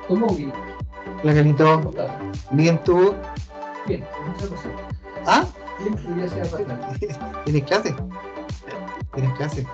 ¿Cómo bien? Hola, Carlito. Bien, tú. Bien, muchas gracias. ¿Ah? Bien, ya sea bastante. ¿Tienes clase? ¿Tienes clase?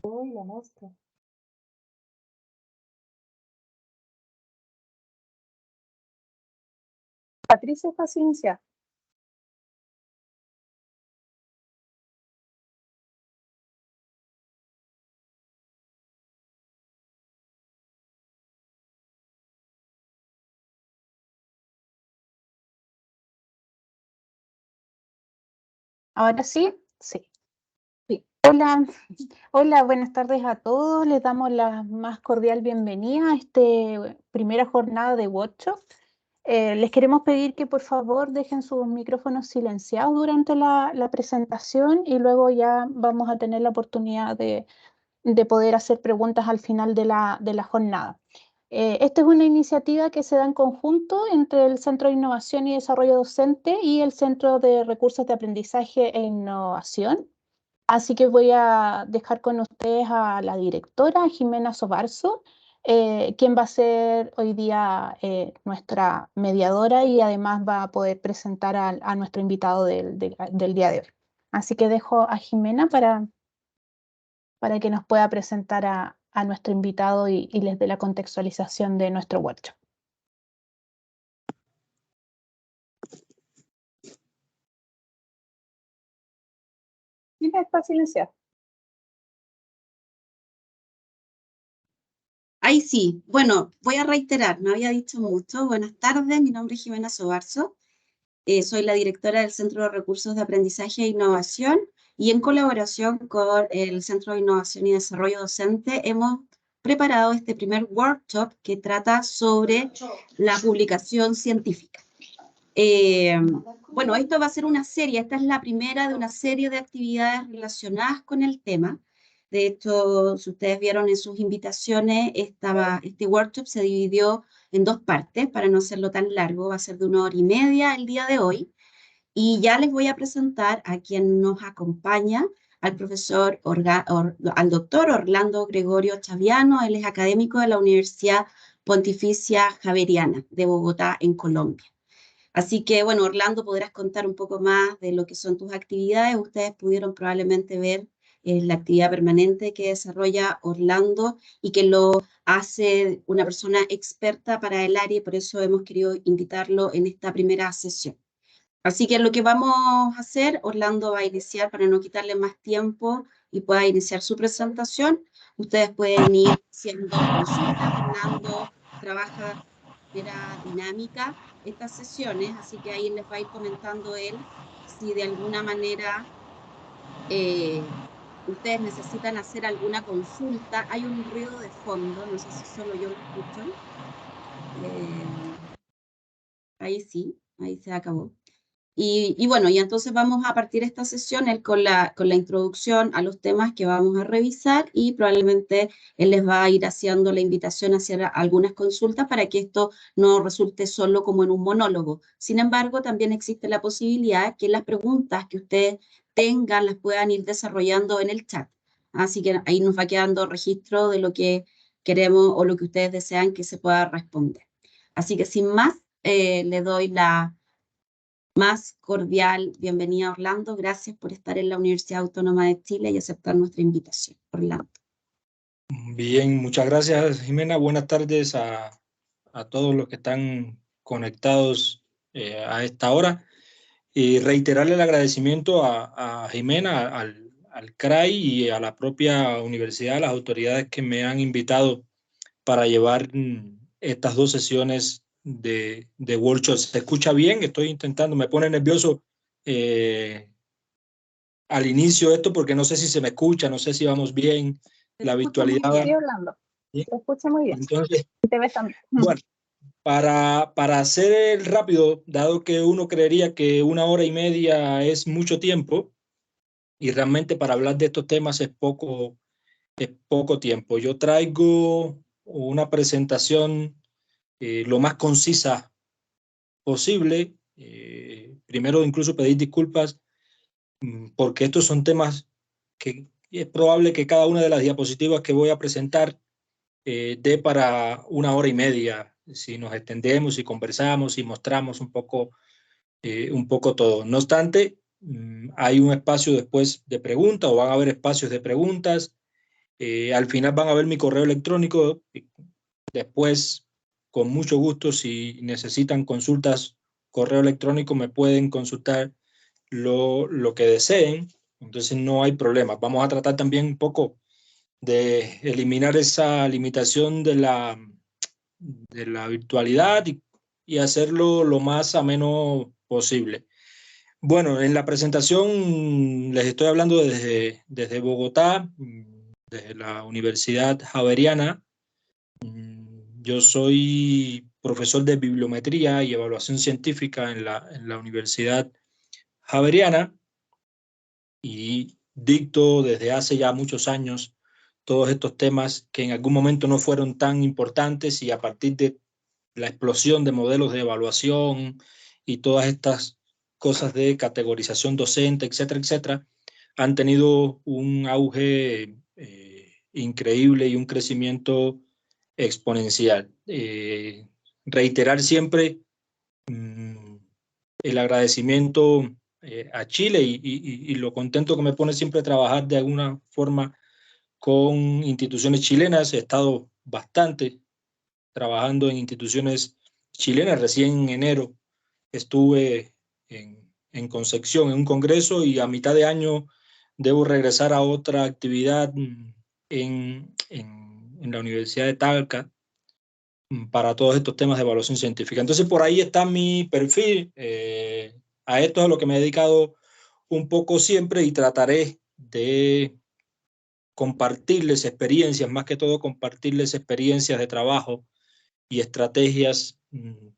Uy, la mosca. Patricia Paciencia. Ahora sí, sí. Hola, hola, buenas tardes a todos. Les damos la más cordial bienvenida a esta primera jornada de workshop. Les queremos pedir que por favor dejen sus micrófonos silenciados durante la presentación y luego ya vamos a tener la oportunidad de poder hacer preguntas al final de la jornada. Esta es una iniciativa que se da en conjunto entre el Centro de Innovación y Desarrollo Docente y el Centro de Recursos de Aprendizaje e Innovación. Así que voy a dejar con ustedes a la directora Jimena Sobarzo, quien va a ser hoy día nuestra mediadora y además va a poder presentar a nuestro invitado del día de hoy. Así que dejo a Jimena para que nos pueda presentar a nuestro invitado y les dé la contextualización de nuestro workshop. Jimena, está silenciada. Ahí sí. Bueno, voy a reiterar, me había dicho mucho. Buenas tardes, mi nombre es Jimena Sobarzo. Soy la directora del Centro de Recursos de Aprendizaje e Innovación y en colaboración con el Centro de Innovación y Desarrollo Docente hemos preparado este primer workshop que trata sobre la publicación científica. Bueno, esto va a ser una serie, esta es la primera de una serie de actividades relacionadas con el tema. De hecho, si ustedes vieron en sus invitaciones, este workshop se dividió en dos partes para no hacerlo tan largo, va a ser de 1 hora y media el día de hoy. Y ya les voy a presentar a quien nos acompaña, al doctor Orlando Gregorio Chaviano. Él es académico de la Universidad Pontificia Javeriana de Bogotá, en Colombia. Así que, bueno, Orlando, podrás contar un poco más de lo que son tus actividades. Ustedes pudieron probablemente ver es la actividad permanente que desarrolla Orlando y que lo hace una persona experta para el área, y por eso hemos querido invitarlo en esta primera sesión. Así que lo que vamos a hacer, Orlando va a iniciar para no quitarle más tiempo y pueda iniciar su presentación. Ustedes pueden ir haciendo consultas. Orlando trabaja de manera dinámica estas sesiones, así que ahí les va a ir comentando él si de alguna manera ustedes necesitan hacer alguna consulta. Hay un ruido de fondo, no sé si solo yo lo escucho. Ahí sí, ahí se acabó. Y bueno, y entonces vamos a partir esta sesión él con la introducción a los temas que vamos a revisar y probablemente él les va a ir haciendo la invitación a hacer algunas consultas para que esto no resulte solo como en un monólogo. Sin embargo, también existe la posibilidad que las preguntas que ustedes tengan las puedan ir desarrollando en el chat. Así que ahí nos va quedando registro de lo que queremos o lo que ustedes desean que se pueda responder. Así que sin más, le doy la más cordial bienvenida, Orlando. Gracias por estar en la Universidad Autónoma de Chile y aceptar nuestra invitación. Orlando. Bien, muchas gracias, Jimena. Buenas tardes a todos los que están conectados a esta hora. Y reiterarle el agradecimiento a Jimena, al CRAI y a la propia universidad, a las autoridades que me han invitado para llevar estas dos sesiones de workshop. ¿Se escucha bien? Estoy intentando, me pone nervioso al inicio esto porque no sé si se me escucha, no sé si vamos bien, la virtualidad. Sí, Orlando. ¿Sí? Se escucha muy bien. Entonces, Te ves también. bueno, para hacer rápido, dado que uno creería que 1 hora y media es mucho tiempo, y realmente para hablar de estos temas es poco tiempo. Yo traigo una presentación lo más concisa posible. Primero, incluso pedir disculpas porque estos son temas que es probable que cada una de las diapositivas que voy a presentar dé para 1 hora y media, si nos extendemos y conversamos y mostramos un poco todo. No obstante, hay un espacio después de preguntas o van a haber espacios de preguntas. Al final van a ver mi correo electrónico. Después, con mucho gusto, si necesitan consultas, correo electrónico, me pueden consultar lo que deseen. Entonces no hay problema. Vamos a tratar también un poco de eliminar esa limitación de la virtualidad y hacerlo lo más ameno posible. Bueno, en la presentación les estoy hablando desde Bogotá, desde la Universidad Javeriana. Yo soy profesor de bibliometría y evaluación científica en la Universidad Javeriana y dicto desde hace ya muchos años todos estos temas que en algún momento no fueron tan importantes y a partir de la explosión de modelos de evaluación y todas estas cosas de categorización docente, etcétera, etcétera, han tenido un auge increíble y un crecimiento exponencial. Reiterar siempre el agradecimiento a Chile y lo contento que me pone siempre trabajar de alguna forma con instituciones chilenas. He estado bastante trabajando en instituciones chilenas. Recién en enero estuve en Concepción, en un congreso, y a mitad de año debo regresar a otra actividad en la Universidad de Talca para todos estos temas de evaluación científica. Entonces, por ahí está mi perfil. A esto es a lo que me he dedicado un poco siempre y trataré de compartirles experiencias, más que todo compartirles experiencias de trabajo y estrategias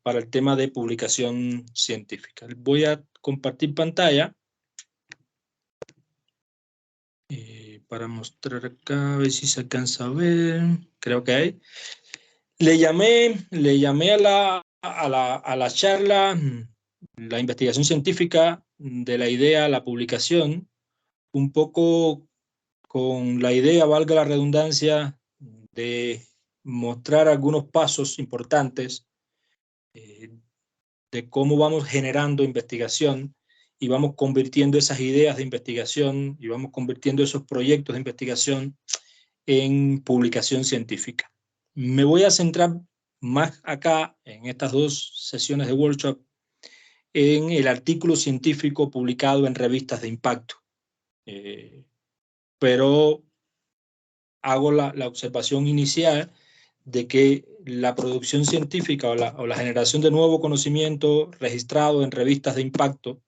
para el tema de publicación científica. Voy a compartir pantalla para mostrar acá, a ver si se alcanza a ver. Creo que hay. Le llamé a la charla la investigación científica, de la idea a la publicación, un poco con la idea, valga la redundancia, de mostrar algunos pasos importantes de cómo vamos generando investigación y vamos convirtiendo esas ideas de investigación y vamos convirtiendo esos proyectos de investigación en publicación científica. Me voy a centrar más acá, en estas 2 sesiones de workshop, en el artículo científico publicado en revistas de impacto. Pero hago la observación inicial de que la producción científica o la generación de nuevo conocimiento registrado en revistas de impacto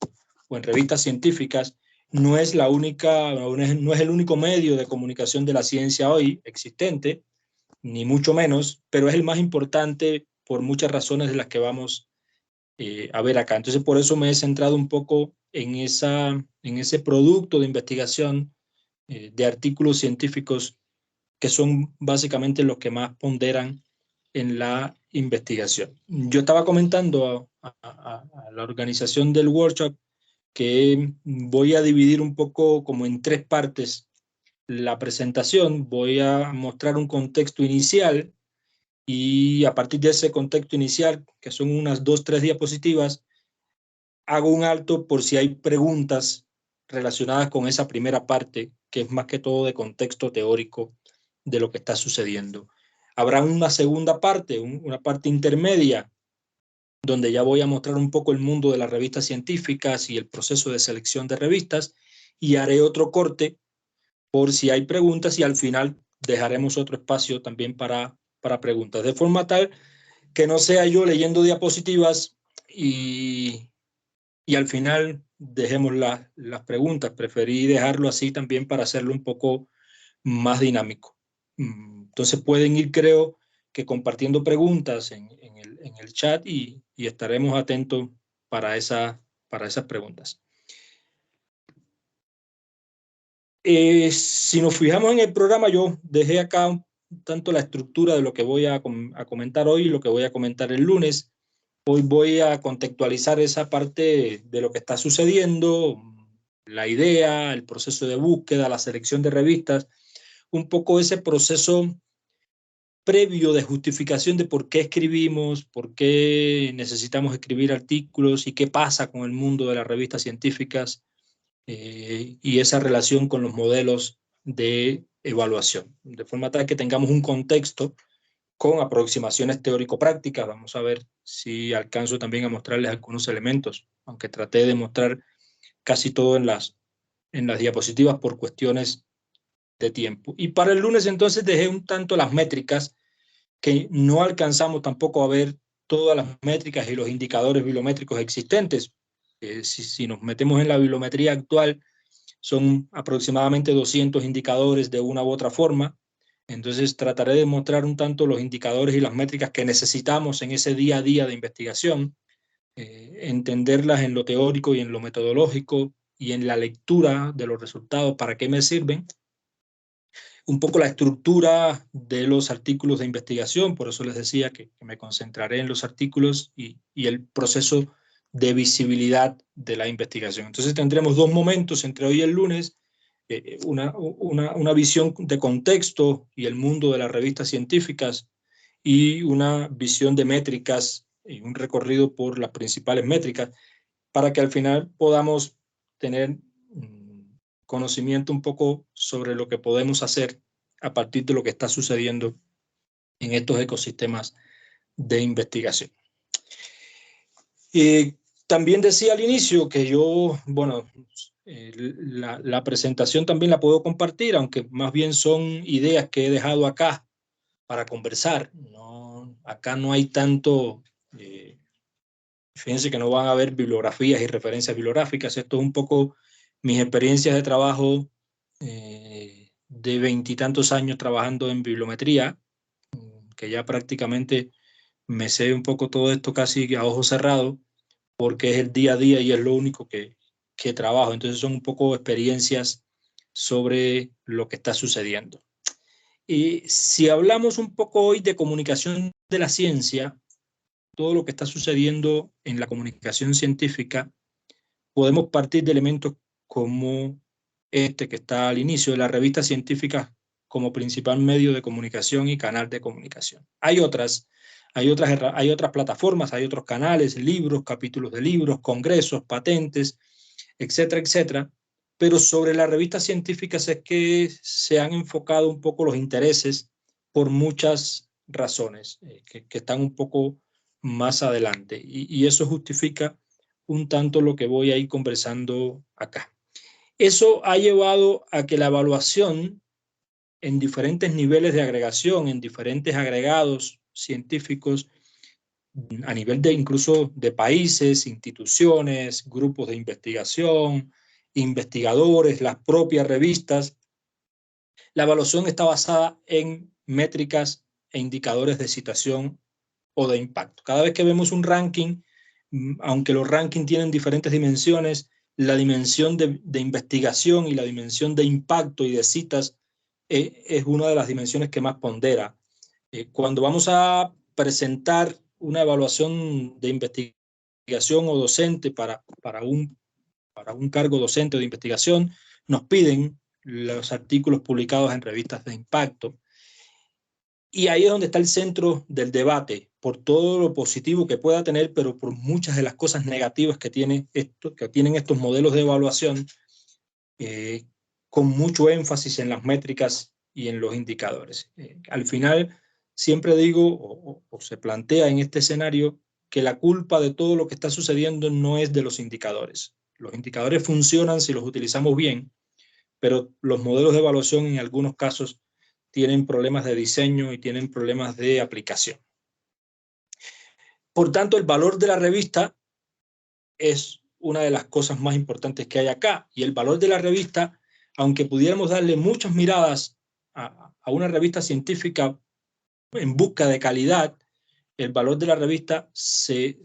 o en revistas científicas no es la única, no es el único medio de comunicación de la ciencia hoy existente, ni mucho menos, pero es el más importante por muchas razones de las que vamos a ver acá. Entonces, por eso me he centrado un poco en ese producto de investigación de artículos científicos que son básicamente los que más ponderan en la investigación. Yo estaba comentando a la organización del workshop que voy a dividir un poco como en 3 partes la presentación. Voy a mostrar un contexto inicial y a partir de ese contexto inicial, que son unas 2 o 3 diapositivas, hago un alto por si hay preguntas relacionadas con esa primera parte, que es más que todo de contexto teórico de lo que está sucediendo. Habrá una segunda parte, una parte intermedia, donde ya voy a mostrar un poco el mundo de las revistas científicas y el proceso de selección de revistas, y haré otro corte por si hay preguntas, y al final dejaremos otro espacio también para preguntas, de forma tal que no sea yo leyendo diapositivas y al final dejemos las preguntas. Preferí dejarlo así también para hacerlo un poco más dinámico. Entonces pueden ir, creo, que compartiendo preguntas en el chat y estaremos atentos para esas preguntas. Si nos fijamos en el programa, yo dejé acá tanto la estructura de lo que voy a comentar hoy y lo que voy a comentar el lunes. Hoy voy a contextualizar esa parte de lo que está sucediendo, la idea, el proceso de búsqueda, la selección de revistas, un poco ese proceso previo de justificación de por qué escribimos, por qué necesitamos escribir artículos y qué pasa con el mundo de las revistas científicas y esa relación con los modelos de evaluación, de forma tal que tengamos un contexto con aproximaciones teórico-prácticas. Vamos a ver si alcanzo también a mostrarles algunos elementos, aunque traté de mostrar casi todo en las diapositivas por cuestiones de tiempo. Y para el lunes entonces dejé un tanto las métricas, que no alcanzamos tampoco a ver todas las métricas y los indicadores bibliométricos existentes. Si nos metemos en la bibliometría actual, son aproximadamente 200 indicadores de una u otra forma. Entonces trataré de mostrar un tanto los indicadores y las métricas que necesitamos en ese día a día de investigación, entenderlas en lo teórico y en lo metodológico y en la lectura de los resultados, para qué me sirven. Un poco la estructura de los artículos de investigación, por eso les decía que me concentraré en los artículos y el proceso de visibilidad de la investigación. Entonces tendremos 2 momentos entre hoy y el lunes, una visión de contexto y el mundo de las revistas científicas y una visión de métricas y un recorrido por las principales métricas, para que al final podamos tener conocimiento un poco sobre lo que podemos hacer a partir de lo que está sucediendo en estos ecosistemas de investigación. También decía al inicio que yo, bueno, la presentación también la puedo compartir, aunque más bien son ideas que he dejado acá para conversar. Acá no hay tanto, fíjense que no van a haber bibliografías y referencias bibliográficas. Esto es un poco mis experiencias de trabajo de 20 y tantos años trabajando en bibliometría, que ya prácticamente me sé un poco todo esto casi a ojos cerrados, porque es el día a día y es lo único que trabajo. Entonces son un poco experiencias sobre lo que está sucediendo. Y si hablamos un poco hoy de comunicación de la ciencia, todo lo que está sucediendo en la comunicación científica, podemos partir de elementos como este que está al inicio de la revista científica como principal medio de comunicación y canal de comunicación. Hay otras plataformas, hay otros canales, libros, capítulos de libros, congresos, patentes, etcétera, etcétera. Pero sobre las revistas científicas es que se han enfocado un poco los intereses por muchas razones que están un poco más adelante. Y eso justifica un tanto lo que voy a ir conversando acá. Eso ha llevado a que la evaluación en diferentes niveles de agregación, en diferentes agregados científicos, a nivel de incluso de países, instituciones, grupos de investigación, investigadores, las propias revistas, la evaluación está basada en métricas e indicadores de citación o de impacto. Cada vez que vemos un ranking, aunque los rankings tienen diferentes dimensiones, la dimensión de investigación y la dimensión de impacto y de citas es una de las dimensiones que más pondera. Cuando vamos a presentar una evaluación de investigación o docente para un cargo docente o de investigación, nos piden los artículos publicados en revistas de impacto. Y ahí es donde está el centro del debate, por todo lo positivo que pueda tener, pero por muchas de las cosas negativas que tienen estos modelos de evaluación, con mucho énfasis en las métricas y en los indicadores. Al final, siempre digo, o se plantea en este escenario, que la culpa de todo lo que está sucediendo no es de los indicadores. Los indicadores funcionan si los utilizamos bien, pero los modelos de evaluación en algunos casos tienen problemas de diseño y tienen problemas de aplicación. Por tanto, el valor de la revista es una de las cosas más importantes que hay acá. Y el valor de la revista, aunque pudiéramos darle muchas miradas a una revista científica en busca de calidad, el valor de la revista se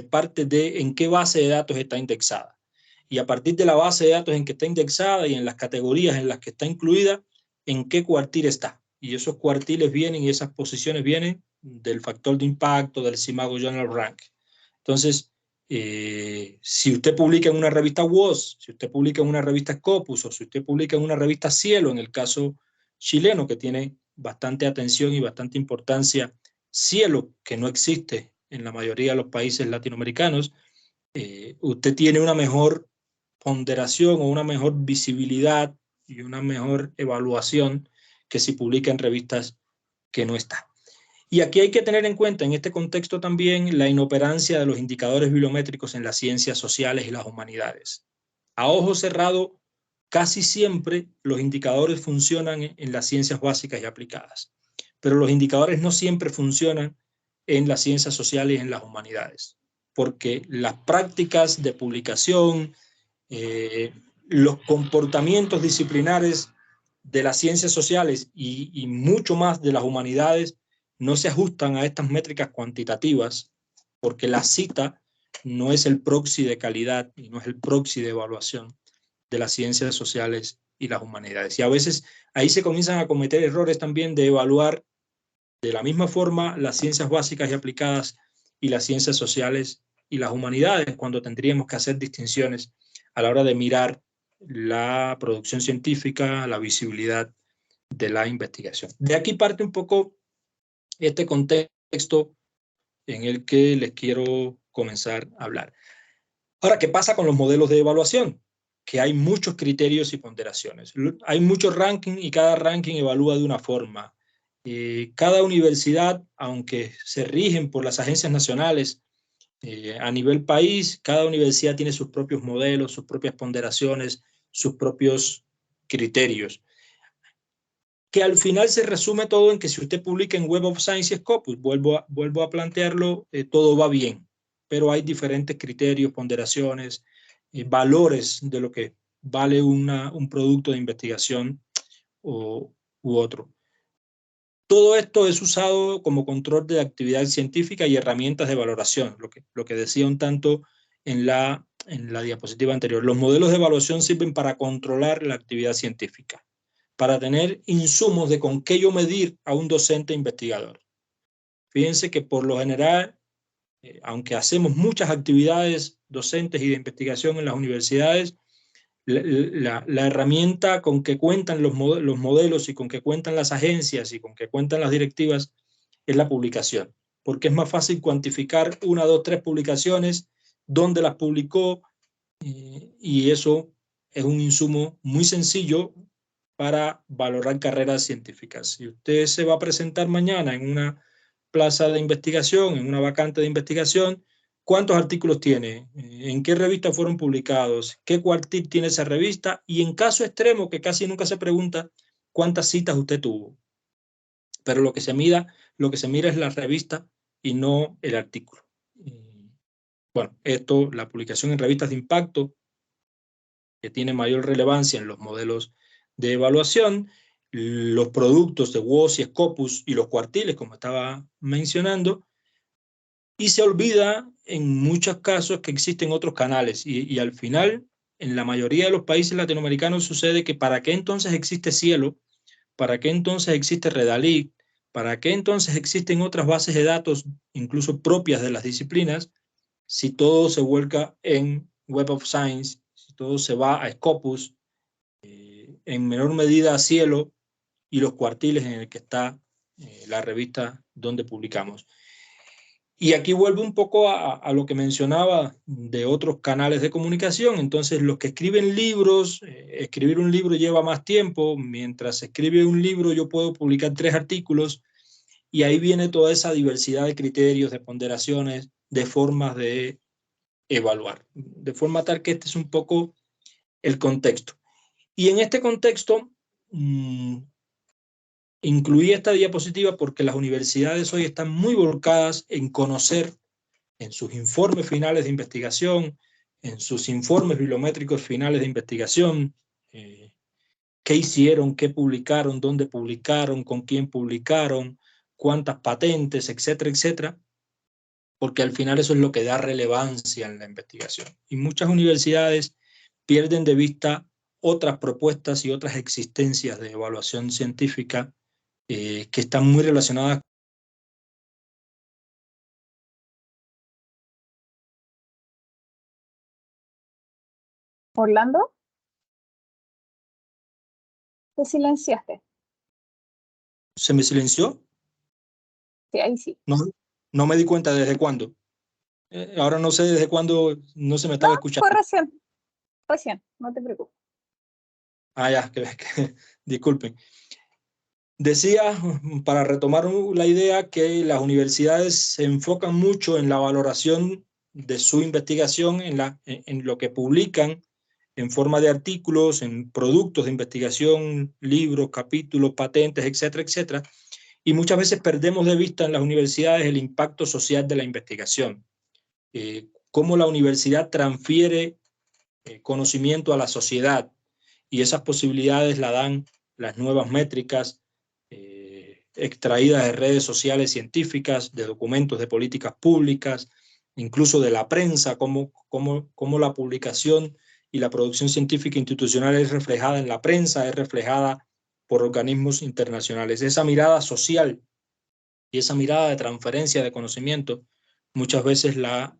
parte de en qué base de datos está indexada. Y a partir de la base de datos en que está indexada y en las categorías en las que está incluida, en qué cuartil está. Y esos cuartiles vienen y esas posiciones vienen del factor de impacto, del Simago Journal Rank. Entonces, si usted publica en una revista WOS, si usted publica en una revista Scopus o si usted publica en una revista Cielo, en el caso chileno, que tiene bastante atención y bastante importancia, Cielo, que no existe en la mayoría de los países latinoamericanos, usted tiene una mejor ponderación o una mejor visibilidad y una mejor evaluación que si publica en revistas que no está. Y aquí hay que tener en cuenta en este contexto también la inoperancia de los indicadores bibliométricos en las ciencias sociales y las humanidades. A ojo cerrado, casi siempre los indicadores funcionan en las ciencias básicas y aplicadas, pero los indicadores no siempre funcionan en las ciencias sociales y en las humanidades, porque las prácticas de publicación, los comportamientos disciplinares de las ciencias sociales y mucho más de las humanidades no se ajustan a estas métricas cuantitativas, porque la cita no es el proxy de calidad y no es el proxy de evaluación de las ciencias sociales y las humanidades. Y a veces ahí se comienzan a cometer errores también de evaluar de la misma forma las ciencias básicas y aplicadas y las ciencias sociales y las humanidades, cuando tendríamos que hacer distinciones a la hora de mirar la producción científica, la visibilidad de la investigación. De aquí parte un poco este contexto en el que les quiero comenzar a hablar. Ahora, ¿qué pasa con los modelos de evaluación? Que hay muchos criterios y ponderaciones. Hay muchos rankings y cada ranking evalúa de una forma. Cada universidad, aunque se rigen por las agencias nacionales a nivel país, cada universidad tiene sus propios modelos, sus propias ponderaciones, sus propios criterios. Que al final se resume todo en que si usted publica en Web of Science y Scopus, vuelvo a plantearlo, todo va bien, pero hay diferentes criterios, ponderaciones, valores de lo que vale un producto de investigación u otro. Todo esto es usado como control de actividad científica y herramientas de valoración, lo que decía un tanto en la diapositiva anterior. Los modelos de evaluación sirven para controlar la actividad científica, para tener insumos de con qué yo medir a un docente investigador. Fíjense que por lo general, aunque hacemos muchas actividades docentes y de investigación en las universidades, la herramienta con que cuentan los modelos y con que cuentan las agencias y con que cuentan las directivas es la publicación, porque es más fácil cuantificar 1, 2, 3 publicaciones, dónde las publicó, y eso es un insumo muy sencillo para valorar carreras científicas. Si usted se va a presentar mañana en una plaza de investigación, en una vacante de investigación, ¿cuántos artículos tiene? ¿En qué revista fueron publicados? ¿Qué cuartil tiene esa revista? Y en caso extremo, que casi nunca se pregunta, ¿cuántas citas usted tuvo? Pero lo que se mira es la revista y no el artículo. Bueno, esto, la publicación en revistas de impacto, que tiene mayor relevancia en los modelos de evaluación, los productos de WOS y Scopus y los cuartiles, como estaba mencionando, y se olvida en muchos casos que existen otros canales y al final, en la mayoría de los países latinoamericanos sucede que ¿para qué entonces existe Cielo? ¿Para qué entonces existe Redalyc? ¿Para qué entonces existen otras bases de datos, incluso propias de las disciplinas, si todo se vuelca en Web of Science, si todo se va a Scopus, en menor medida a Cielo y los cuartiles en el que está la revista donde publicamos? Y aquí vuelvo un poco a lo que mencionaba de otros canales de comunicación. Entonces, los que escriben libros, escribir un libro lleva más tiempo. Mientras se escribe un libro, yo puedo publicar 3 artículos y ahí viene toda esa diversidad de criterios, de ponderaciones, de formas de evaluar. De forma tal que este es un poco el contexto. Y en este contexto, incluí esta diapositiva porque las universidades hoy están muy volcadas en conocer en sus informes finales de investigación, en sus informes bibliométricos finales de investigación, qué hicieron, qué publicaron, dónde publicaron, con quién publicaron, cuántas patentes, etcétera, etcétera, porque al final eso es lo que da relevancia en la investigación. Y muchas universidades pierden de vista otras propuestas y otras existencias de evaluación científica que están muy relacionadas. Orlando, te silenciaste. ¿Se me silenció? Sí, ahí sí. No me di cuenta desde cuándo. Ahora no sé desde cuándo no se me estaba escuchando. Fue recién, no te preocupes. Ah, ya, disculpen. Decía, para retomar la idea, que las universidades se enfocan mucho en la valoración de su investigación, en lo que publican en forma de artículos, en productos de investigación, libros, capítulos, patentes, etcétera, etcétera. Y muchas veces perdemos de vista en las universidades el impacto social de la investigación. Cómo la universidad transfiere conocimiento a la sociedad, y esas posibilidades la dan las nuevas métricas extraídas de redes sociales científicas, de documentos de políticas públicas, incluso de la prensa, cómo la publicación y la producción científica institucional es reflejada en la prensa, es reflejada por organismos internacionales. Esa mirada social y esa mirada de transferencia de conocimiento muchas veces la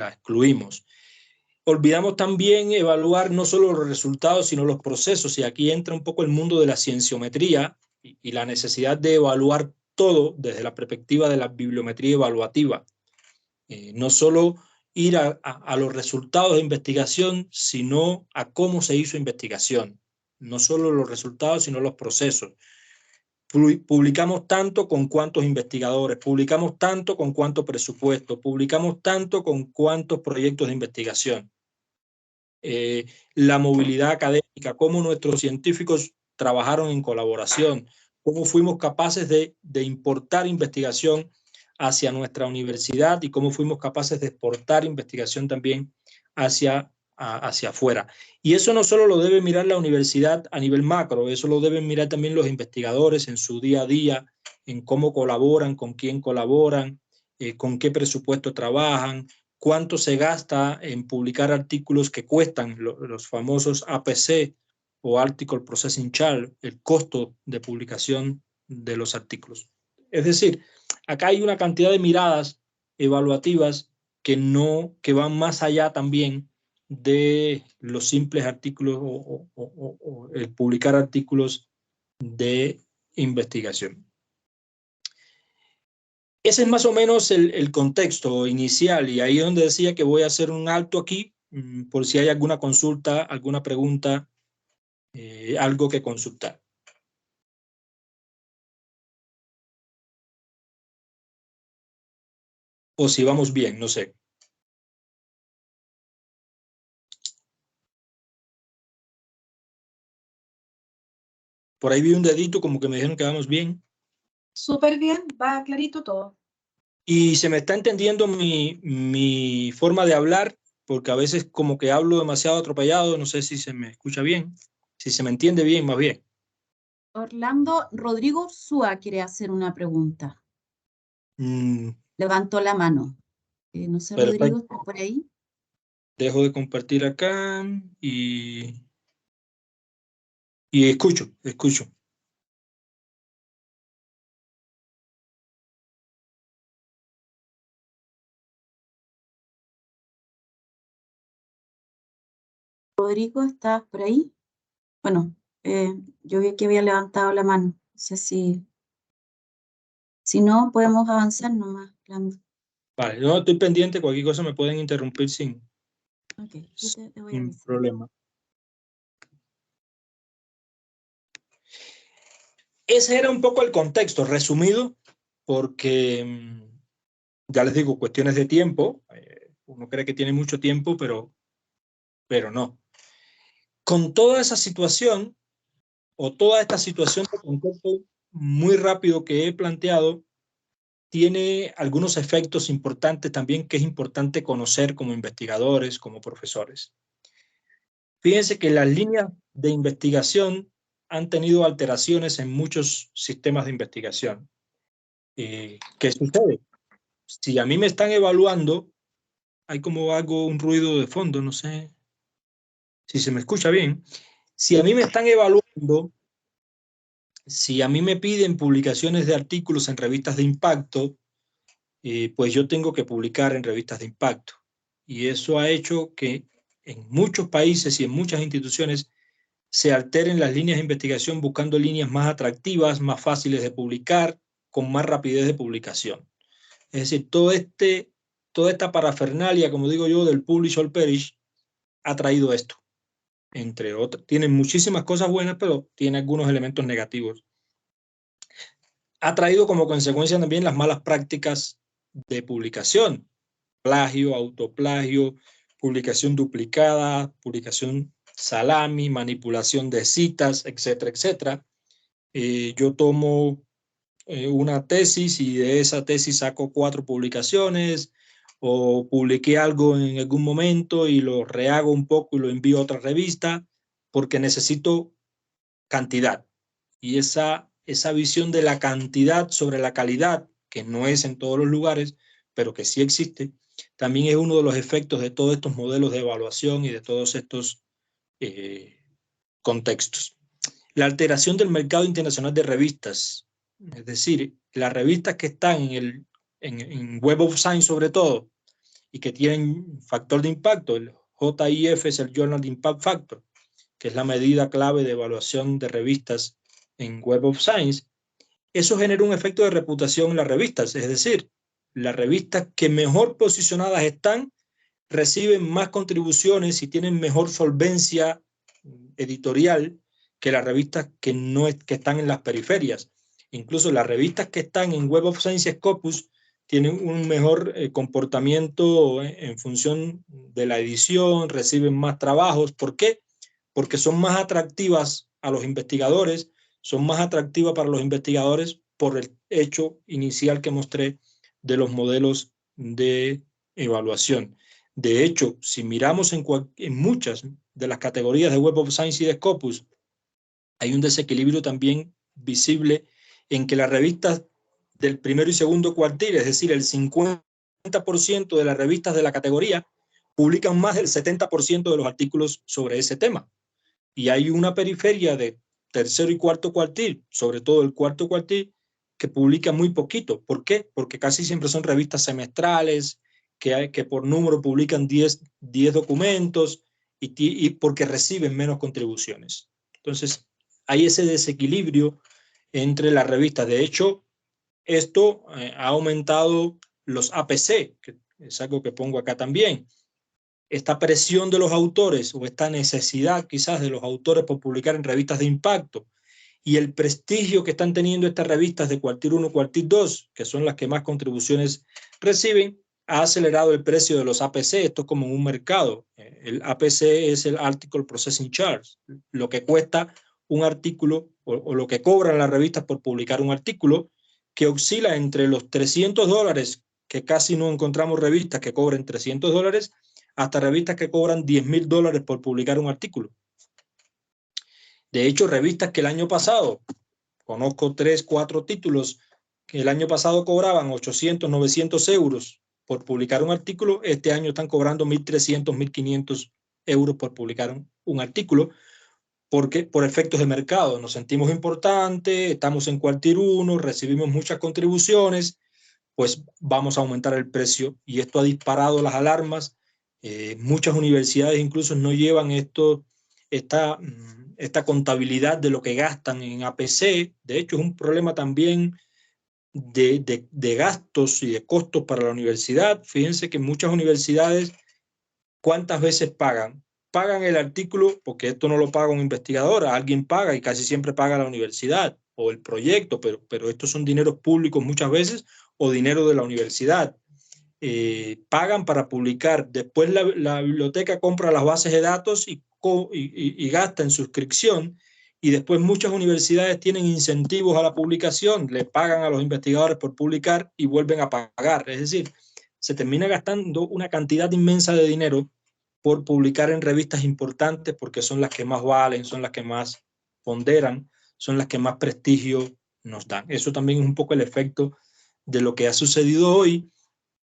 excluimos. Olvidamos también evaluar no solo los resultados, sino los procesos, y aquí entra un poco el mundo de la cienciometría y la necesidad de evaluar todo desde la perspectiva de la bibliometría evaluativa. No solo ir a los resultados de investigación, sino a cómo se hizo investigación. No solo los resultados, sino los procesos. Publicamos tanto con cuántos investigadores, publicamos tanto con cuánto presupuesto, publicamos tanto con cuántos proyectos de investigación. La movilidad académica, cómo nuestros científicos trabajaron en colaboración, cómo fuimos capaces de importar investigación hacia nuestra universidad y cómo fuimos capaces de exportar investigación también hacia afuera. Y eso no solo lo debe mirar la universidad a nivel macro, eso lo deben mirar también los investigadores en su día a día, en cómo colaboran, con quién colaboran, con qué presupuesto trabajan, cuánto se gasta en publicar artículos que cuestan, los famosos APC o Article Processing Charge, el costo de publicación de los artículos. Es decir, acá hay una cantidad de miradas evaluativas que van más allá también de los simples artículos o el publicar artículos de investigación. Ese es más o menos el contexto inicial, y ahí es donde decía que voy a hacer un alto aquí por si hay alguna consulta, alguna pregunta, algo que consultar. O si vamos bien, no sé. Por ahí vi un dedito como que me dijeron que vamos bien. Súper bien, va clarito todo. Y se me está entendiendo mi forma de hablar, porque a veces como que hablo demasiado atropellado, no sé si se me escucha bien, si se me entiende bien, más bien. Orlando Rodrigo Ursúa quiere hacer una pregunta. Mm, Levantó la mano. No sé, perfecto. Rodrigo, ¿está por ahí? Dejo de compartir acá y escucho. Rodrigo, ¿estás por ahí? Bueno, yo vi que había levantado la mano. No sé si no, podemos avanzar nomás, Orlando. Vale, no estoy pendiente, cualquier cosa me pueden interrumpir sin Ok, yo te voy a avisar. problema. Ese era un poco el contexto resumido, porque ya les digo, cuestiones de tiempo. Uno cree que tiene mucho tiempo, pero no. Con toda esa situación, o toda esta situación de contexto muy rápido que he planteado, tiene algunos efectos importantes también que es importante conocer como investigadores, como profesores. Fíjense que las líneas de investigación han tenido alteraciones en muchos sistemas de investigación. ¿Qué sucede? Si a mí me están evaluando, hay como algo, un ruido de fondo, no sé si se me escucha bien. Si a mí me están evaluando, si a mí me piden publicaciones de artículos en revistas de impacto, pues yo tengo que publicar en revistas de impacto. Y eso ha hecho que en muchos países y en muchas instituciones se alteren las líneas de investigación buscando líneas más atractivas, más fáciles de publicar, con más rapidez de publicación. Es decir, toda esta parafernalia, como digo yo, del publish or perish, ha traído esto, entre otras. Tiene muchísimas cosas buenas, pero tiene algunos elementos negativos. Ha traído como consecuencia también las malas prácticas de publicación, plagio, autoplagio, publicación duplicada, publicación salami, manipulación de citas, etcétera, etcétera. Yo tomo una tesis y de esa tesis saco 4 publicaciones, o publiqué algo en algún momento y lo rehago un poco y lo envío a otra revista porque necesito cantidad. Y esa visión de la cantidad sobre la calidad, que no es en todos los lugares, pero que sí existe, también es uno de los efectos de todos estos modelos de evaluación y de todos estos contextos. La alteración del mercado internacional de revistas, es decir, las revistas que están en Web of Science sobre todo, y que tienen factor de impacto, el JIF es el Journal Impact Factor, que es la medida clave de evaluación de revistas en Web of Science. Eso genera un efecto de reputación en las revistas, es decir, las revistas que mejor posicionadas están reciben más contribuciones y tienen mejor solvencia editorial que las revistas que están en las periferias. Incluso las revistas que están en Web of Science Scopus tienen un mejor comportamiento en función de la edición, reciben más trabajos. ¿Por qué? Porque son más atractivas a los investigadores, son más atractivas para los investigadores por el hecho inicial que mostré de los modelos de evaluación. De hecho, si miramos en muchas de las categorías de Web of Science y de Scopus, hay un desequilibrio también visible en que las revistas del primero y segundo cuartil, es decir, el 50% de las revistas de la categoría, publican más del 70% de los artículos sobre ese tema. Y hay una periferia de tercero y cuarto cuartil, sobre todo el cuarto cuartil, que publica muy poquito. ¿Por qué? Porque casi siempre son revistas semestrales, que por número publican 10 documentos y porque reciben menos contribuciones. Entonces, hay ese desequilibrio entre las revistas. De hecho, esto ha aumentado los APC, que es algo que pongo acá también. esta presión de los autores o esta necesidad quizás de los autores por publicar en revistas de impacto y el prestigio que están teniendo estas revistas de Quartil 1, Quartil 2, que son las que más contribuciones reciben, ha acelerado el precio de los APC. Esto es como en un mercado. El APC es el Article Processing Charge, lo que cuesta un artículo o lo que cobran las revistas por publicar un artículo, que oscila entre los $300, que casi no encontramos revistas que cobren $300, hasta revistas que cobran $10,000 por publicar un artículo. De hecho, revistas que el año pasado, conozco 3, 4 títulos, que el año pasado cobraban 800, 900 euros por publicar un artículo, este año están cobrando 1.300, 1.500 euros por publicar un artículo, porque por efectos de mercado nos sentimos importantes, estamos en Quartil 1, recibimos muchas contribuciones, pues vamos a aumentar el precio, y esto ha disparado las alarmas. Muchas universidades incluso no llevan esta contabilidad de lo que gastan en APC. De hecho, es un problema también de gastos y de costos para la universidad. Fíjense que muchas universidades, ¿cuántas veces pagan? Pagan el artículo, porque esto no lo paga un investigador, alguien paga, y casi siempre paga la universidad o el proyecto, pero estos son dineros públicos muchas veces o dinero de la universidad. Pagan para publicar, después la biblioteca compra las bases de datos y gasta en suscripción, y después muchas universidades tienen incentivos a la publicación, le pagan a los investigadores por publicar y vuelven a pagar. Es decir, se termina gastando una cantidad inmensa de dinero por publicar en revistas importantes, porque son las que más valen, son las que más ponderan, son las que más prestigio nos dan. Eso también es un poco el efecto de lo que ha sucedido hoy.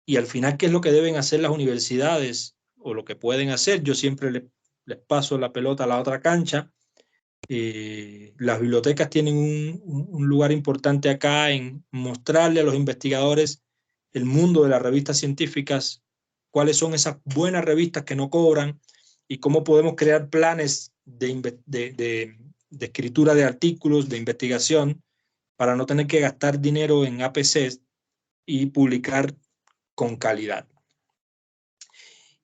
Y al final, ¿qué es lo que deben hacer las universidades o lo que pueden hacer? Yo siempre les paso la pelota a la otra cancha. Las bibliotecas tienen un lugar importante acá en mostrarle a los investigadores el mundo de las revistas científicas, cuáles son esas buenas revistas que no cobran y cómo podemos crear planes de escritura de artículos, de investigación, para no tener que gastar dinero en APCs y publicar con calidad.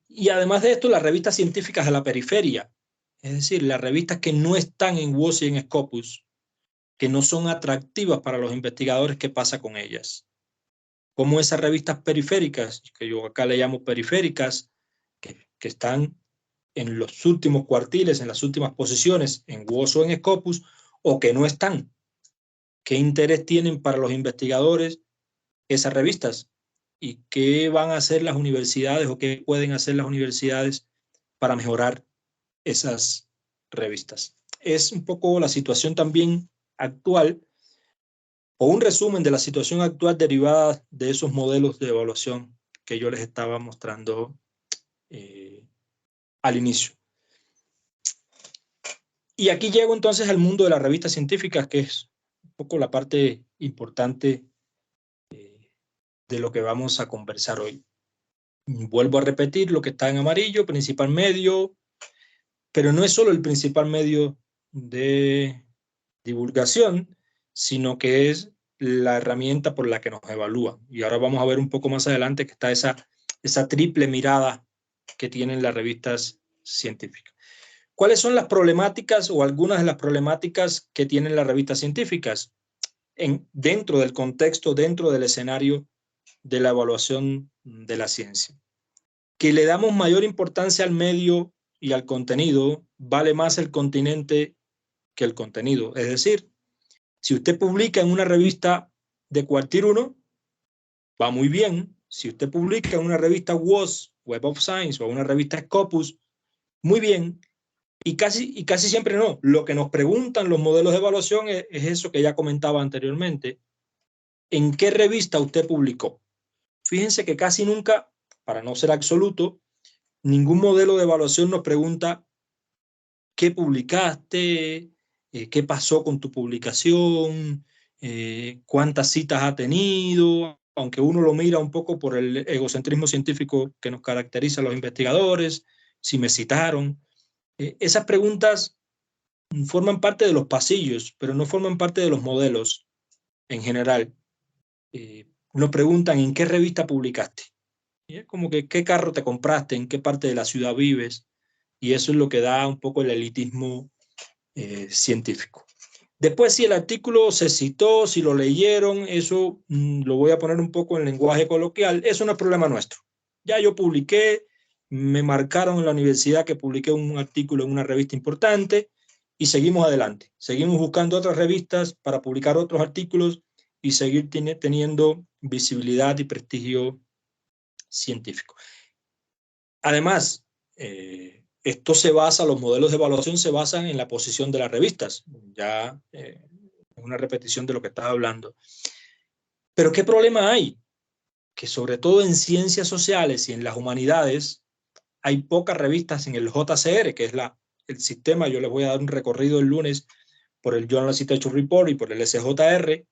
Y además de esto, las revistas científicas a la periferia, es decir, las revistas que no están en WOS y en Scopus, que no son atractivas para los investigadores, ¿qué pasa con ellas? Como esas revistas periféricas, que yo acá le llamo periféricas, que están en los últimos cuartiles, en las últimas posiciones, en WOS o en Scopus, o que no están. ¿Qué interés tienen para los investigadores esas revistas? ¿Y qué van a hacer las universidades o qué pueden hacer las universidades para mejorar esas revistas? Es un poco la situación también actual, o un resumen de la situación actual derivada de esos modelos de evaluación que yo les estaba mostrando al inicio. Y aquí llego entonces al mundo de las revistas científicas, que es un poco la parte importante de lo que vamos a conversar hoy. Vuelvo a repetir lo que está en amarillo: principal medio, pero no es solo el principal medio de divulgación, sino que es la herramienta por la que nos evalúan. Y ahora vamos a ver un poco más adelante que está esa triple mirada que tienen las revistas científicas. ¿Cuáles son las problemáticas o algunas de las problemáticas que tienen las revistas científicas dentro del contexto, dentro del escenario de la evaluación de la ciencia? Que le damos mayor importancia al medio y al contenido, vale más el continente que el contenido. Es decir, si usted publica en una revista de Quartil 1, va muy bien. Si usted publica en una revista WOS, Web of Science, o una revista Scopus, muy bien. Y casi siempre no. Lo que nos preguntan los modelos de evaluación es eso que ya comentaba anteriormente. ¿En qué revista usted publicó? Fíjense que casi nunca, para no ser absoluto, ningún modelo de evaluación nos pregunta qué publicaste, qué pasó con tu publicación, cuántas citas ha tenido, aunque uno lo mira un poco por el egocentrismo científico que nos caracteriza a los investigadores, si me citaron. Esas preguntas forman parte de los pasillos, pero no forman parte de los modelos en general. Nos preguntan en qué revista publicaste. Y es como que qué carro te compraste, en qué parte de la ciudad vives, y eso es lo que da un poco el elitismo científico. Después, si el artículo se citó, si lo leyeron, eso lo voy a poner un poco en lenguaje coloquial, eso no es problema nuestro. Ya yo publiqué, me marcaron en la universidad que publiqué un artículo en una revista importante y seguimos adelante. Seguimos buscando otras revistas para publicar otros artículos y seguir teniendo visibilidad y prestigio científico. Además, esto se basa, los modelos de evaluación se basan en la posición de las revistas. Ya es una repetición de lo que estaba hablando. Pero ¿qué problema hay? Que sobre todo en ciencias sociales y en las humanidades hay pocas revistas en el JCR, que es el sistema. Yo les voy a dar un recorrido el lunes por el Journal Citation Report y por el SJR.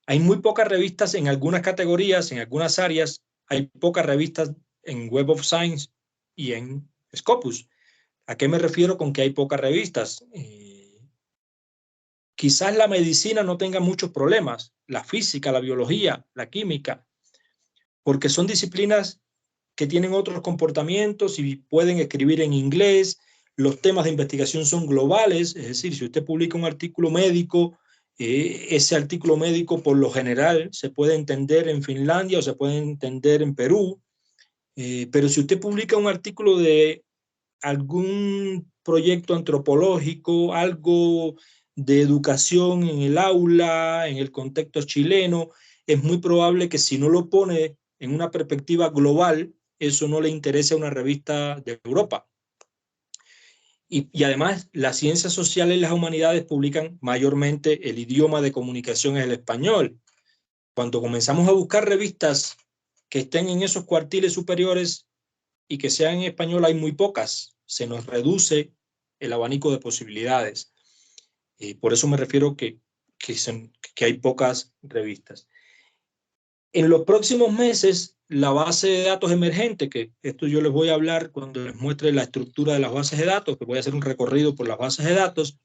Hay muy pocas revistas en algunas categorías, en algunas áreas. Hay pocas revistas en Web of Science y en Scopus. ¿A qué me refiero con que hay pocas revistas? Quizás la medicina no tenga muchos problemas, la física, la biología, la química, porque son disciplinas que tienen otros comportamientos y pueden escribir en inglés. Los temas de investigación son globales, es decir, si usted publica un artículo médico, ese artículo médico por lo general se puede entender en Finlandia o se puede entender en Perú, pero si usted publica un artículo de algún proyecto antropológico, algo de educación en el aula, en el contexto chileno, es muy probable que si no lo pone en una perspectiva global, eso no le interese a una revista de Europa. Y además, las ciencias sociales y las humanidades publican mayormente, el idioma de comunicación es el español. Cuando comenzamos a buscar revistas que estén en esos cuartiles superiores y que sean en español, hay muy pocas. Se nos reduce el abanico de posibilidades. Por eso me refiero que hay pocas revistas. En los próximos meses, la base de datos emergente, que esto yo les voy a hablar cuando les muestre la estructura de las bases de datos, que voy a hacer un recorrido por las bases de datos,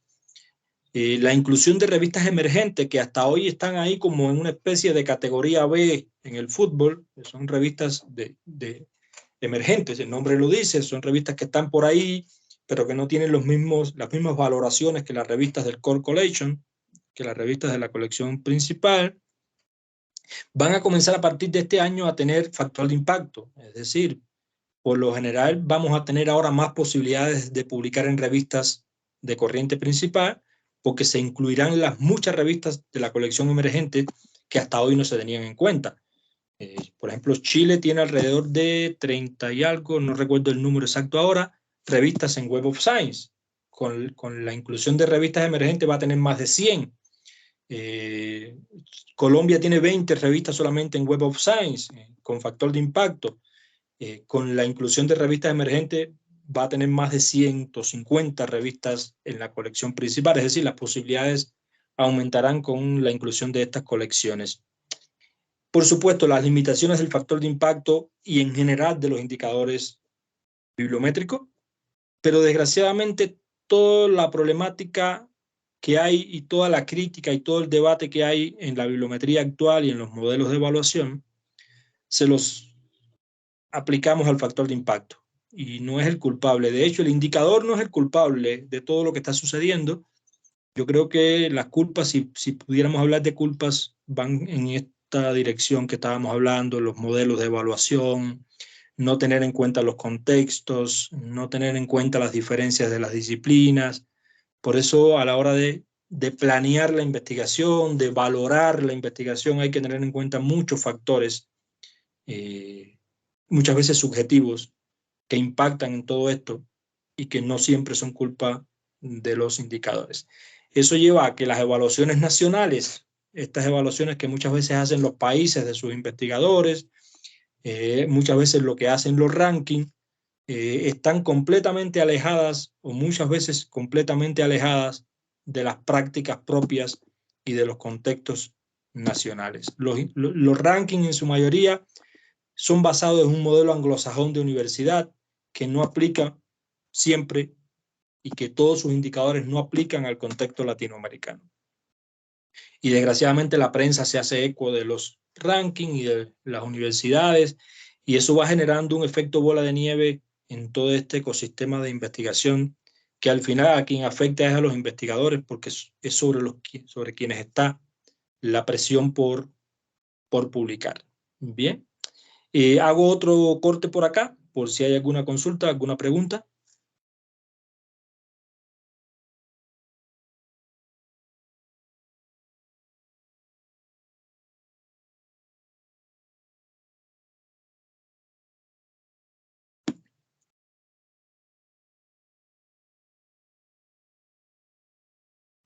la inclusión de revistas emergentes que hasta hoy están ahí como en una especie de categoría B en el fútbol, que son revistas de emergentes, el nombre lo dice, son revistas que están por ahí, pero que no tienen las mismas valoraciones que las revistas del Core Collection, que las revistas de la colección principal. Van a comenzar a partir de este año a tener factor de impacto, es decir, por lo general vamos a tener ahora más posibilidades de publicar en revistas de corriente principal, porque se incluirán las muchas revistas de la colección emergente que hasta hoy no se tenían en cuenta. Por ejemplo, Chile tiene alrededor de 30 y algo, no recuerdo el número exacto ahora, revistas en Web of Science. Con la inclusión de revistas emergentes va a tener más de 100. Colombia tiene 20 revistas solamente en Web of Science, con factor de impacto. Con la inclusión de revistas emergentes va a tener más de 150 revistas en la colección principal, es decir, las posibilidades aumentarán con la inclusión de estas colecciones. Por supuesto, las limitaciones del factor de impacto y en general de los indicadores bibliométricos, pero desgraciadamente toda la problemática que hay y toda la crítica y todo el debate que hay en la bibliometría actual y en los modelos de evaluación, se los aplicamos al factor de impacto y no es el culpable. De hecho, el indicador no es el culpable de todo lo que está sucediendo. Yo creo que las culpas, si pudiéramos hablar de culpas, van en esta dirección que estábamos hablando, los modelos de evaluación, no tener en cuenta los contextos, no tener en cuenta las diferencias de las disciplinas. Por eso, a la hora de planear la investigación, de valorar la investigación, hay que tener en cuenta muchos factores, muchas veces subjetivos, que impactan en todo esto y que no siempre son culpa de los indicadores. Eso lleva a que las evaluaciones nacionales, estas evaluaciones que muchas veces hacen los países de sus investigadores, muchas veces lo que hacen los rankings, están completamente alejadas o muchas veces completamente alejadas de las prácticas propias y de los contextos nacionales. Los rankings en su mayoría son basados en un modelo anglosajón de universidad que no aplica siempre y que todos sus indicadores no aplican al contexto latinoamericano. Y desgraciadamente la prensa se hace eco de los rankings y de las universidades y eso va generando un efecto bola de nieve en todo este ecosistema de investigación, que al final a quien afecta es a los investigadores, porque es sobre quienes está la presión por publicar. Bien, hago otro corte por acá, por si hay alguna consulta, alguna pregunta.